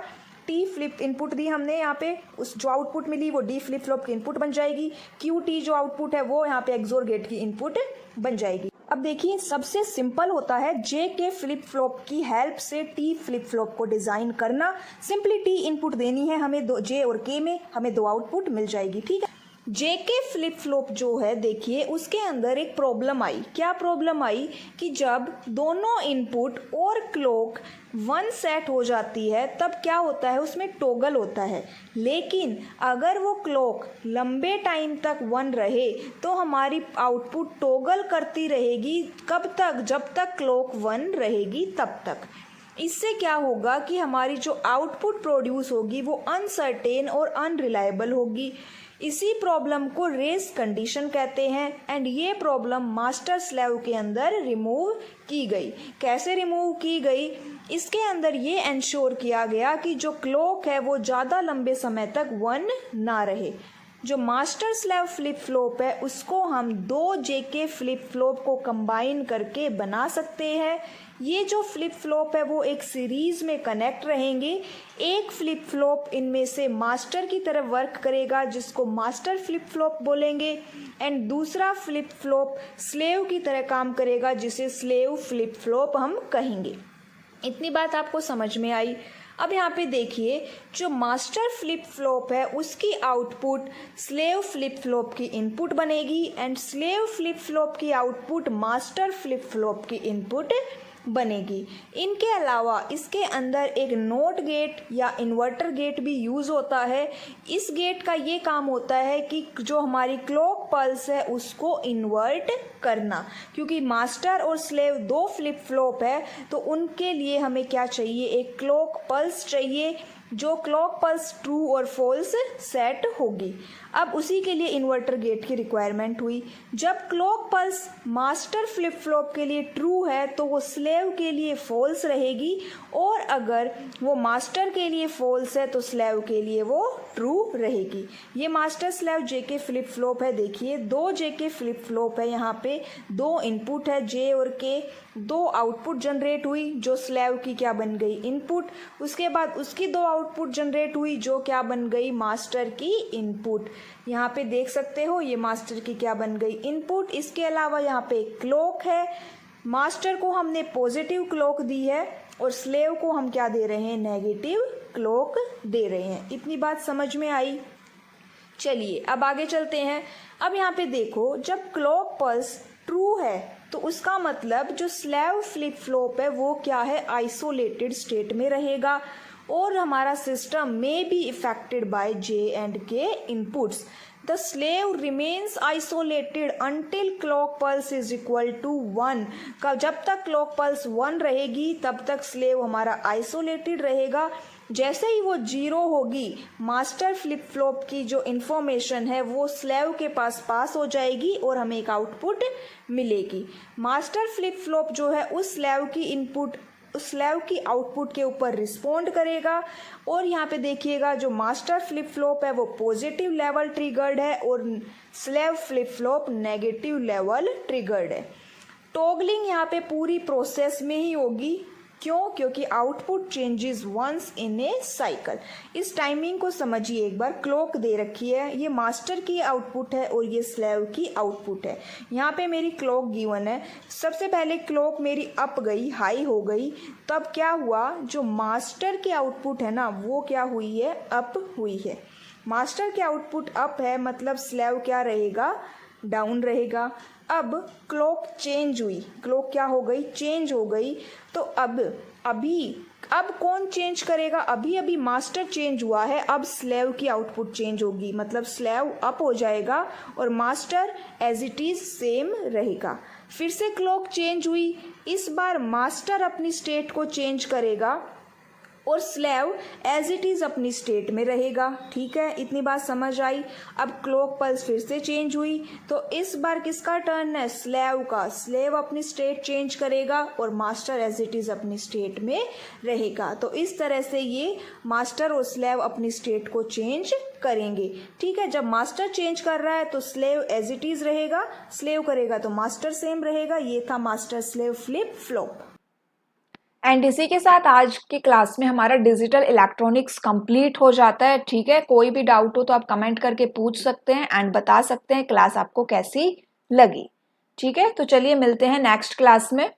टी फ्लिप इनपुट दी हमने, यहाँ पे उस जो आउटपुट मिली वो डी फ्लिप फ्लॉप की इनपुट बन जाएगी। क्यू टी जो आउटपुट है वो यहाँ पे एक्सोर गेट की इनपुट बन जाएगी। अब देखिए, सबसे सिंपल होता है जे के फ्लिप फ्लॉप की हेल्प से टी फ्लिप फ्लॉप को डिजाइन करना। सिंपली टी इनपुट देनी है हमें, दो जे और के में हमें 2 आउटपुट मिल जाएगी, ठीक है। जे के फ्लिप फ्लॉप जो है, देखिए उसके अंदर एक प्रॉब्लम आई। क्या प्रॉब्लम आई कि जब दोनों इनपुट और क्लॉक 1 सेट हो जाती है तब क्या होता है, उसमें टॉगल होता है। लेकिन अगर वो क्लॉक लंबे टाइम तक 1 रहे तो हमारी आउटपुट टॉगल करती रहेगी। कब तक, जब तक क्लॉक 1 रहेगी तब तक। इससे क्या होगा कि हमारी जो आउटपुट प्रोड्यूस होगी वो अनसर्टेन और अनरिलायबल होगी। इसी प्रॉब्लम को रेस कंडीशन कहते हैं, एंड ये प्रॉब्लम मास्टर स्लेव के अंदर रिमूव की गई। कैसे रिमूव की गई, इसके अंदर ये एंश्योर किया गया कि जो क्लॉक है वो ज़्यादा लंबे समय तक 1 ना रहे। जो मास्टर स्लेव फ्लिप फ्लॉप है उसको हम 2 जेके फ्लिप फ्लॉप को कंबाइन करके बना सकते हैं। ये जो फ्लिप फ्लॉप है वो एक सीरीज में कनेक्ट रहेंगे। एक फ्लिप फ्लॉप इनमें से मास्टर की तरह वर्क करेगा जिसको मास्टर फ्लिप फ्लॉप बोलेंगे, एंड दूसरा फ्लिप फ्लॉप स्लेव की तरह काम करेगा जिसे स्लेव फ्लिप फ्लॉप हम कहेंगे। इतनी बात आपको समझ में आई। अब यहाँ पे देखिए, जो मास्टर फ्लिप फ्लॉप है उसकी आउटपुट स्लेव फ्लिप फ्लॉप की इनपुट बनेगी, एंड स्लेव फ्लिप फ्लॉप की आउटपुट मास्टर फ्लिप फ्लॉप की इनपुट बनेगी। इनके अलावा इसके अंदर एक नोट गेट या इन्वर्टर गेट भी यूज होता है। इस गेट का ये काम होता है कि जो हमारी क्लॉक पल्स है उसको इन्वर्ट करना, क्योंकि मास्टर और स्लेव 2 फ्लिप फ्लॉप है तो उनके लिए हमें क्या चाहिए, एक क्लॉक पल्स चाहिए जो क्लॉक पल्स ट्रू और फॉल्स सेट होगी। अब उसी के लिए इन्वर्टर गेट की रिक्वायरमेंट हुई। जब clock pulse master flip flop के लिए ट्रू है तो वो स्लेव के लिए फॉल्स रहेगी, और अगर वो मास्टर के लिए फॉल्स है तो स्लेव के लिए वो ट्रू रहेगी। ये master slave JK flip flop है। देखिए 2 जेके फ्लिप फ्लॉप है, यहाँ पे 2 इनपुट है जे और के, 2 आउटपुट जनरेट हुई जो स्लेव की क्या बन गई, इनपुट। उसके बाद उसकी 2 आउटपुट जनरेट हुई जो क्या बन गई, मास्टर की इनपुट। यहाँ पे देख सकते हो ये मास्टर की क्या बन गई, इनपुट। इसके अलावा यहाँ पे क्लॉक है, मास्टर को हमने पॉजिटिव क्लॉक दी है और स्लेव को हम क्या दे रहे हैं, नेगेटिव क्लॉक दे रहे हैं। इतनी बात समझ में आई। चलिए अब आगे चलते हैं। अब यहाँ पे देखो, जब क्लॉक पल्स ट्रू है तो उसका मतलब जो स्लेव फ्लिप फ्लॉप है वो क्या है, आइसोलेटेड स्टेट में रहेगा और हमारा सिस्टम में be affected by J and K inputs. The slave remains isolated until clock pulse is equal to 1। जब तक क्लॉक पल्स 1 रहेगी तब तक स्लेव हमारा आइसोलेटेड रहेगा। जैसे ही वो 0 होगी, मास्टर फ्लिप फ्लॉप की जो इन्फॉर्मेशन है वो स्लेव के पास हो जाएगी और हमें एक आउटपुट मिलेगी। मास्टर फ्लिप फ्लॉप जो है उस स्लेव की इनपुट, उस स्लेव की आउटपुट के ऊपर रिस्पोंड करेगा। और यहाँ पे देखिएगा, जो मास्टर फ्लिप फ्लॉप है वो पॉजिटिव लेवल ट्रिगर्ड है और slave flip flop negative level triggered है। टॉगलिंग यहाँ पे पूरी प्रोसेस में ही होगी। क्यों? क्योंकि output changes once in a cycle. इस टाइमिंग को समझिए एक बार। क्लॉक दे रखी है, ये मास्टर की आउटपुट है और ये स्लेव की आउटपुट है। यहाँ पे मेरी क्लॉक गिवन है। सबसे पहले क्लॉक मेरी अप गई, हाई हो गई, तब क्या हुआ, जो मास्टर की आउटपुट है ना वो क्या हुई है, अप हुई है। मास्टर की आउटपुट अप है मतलब स्लेव क्या रहेगा, डाउन रहेगा। अब क्लॉक चेंज हुई, क्लॉक क्या हो गई, चेंज हो गई। तो अब कौन चेंज करेगा, अभी मास्टर चेंज हुआ है, अब स्लेव की आउटपुट चेंज होगी, मतलब स्लेव अप हो जाएगा और master as it is same रहेगा। फिर से क्लॉक चेंज हुई, इस बार मास्टर अपनी स्टेट को चेंज करेगा और स्लेव एज इट इज अपनी स्टेट में रहेगा। ठीक है, इतनी बात समझ आई। अब क्लॉक पल्स फिर से चेंज हुई, तो इस बार किसका टर्न है, स्लेव का। स्लेव अपनी स्टेट चेंज करेगा और मास्टर एज इट इज अपनी स्टेट में रहेगा। तो इस तरह से ये मास्टर और स्लेव अपनी स्टेट को चेंज करेंगे। ठीक है, जब मास्टर चेंज कर रहा है तो स्लेव एज इट इज रहेगा, स्लेव करेगा तो मास्टर सेम रहेगा। ये था master slave flip flop. And इसी के साथ आज की क्लास में हमारा डिजिटल इलेक्ट्रॉनिक्स कंप्लीट हो जाता है। ठीक है, कोई भी डाउट हो तो आप कमेंट करके पूछ सकते हैं एंड बता सकते हैं क्लास आपको कैसी लगी। ठीक है, तो चलिए मिलते हैं नेक्स्ट क्लास में।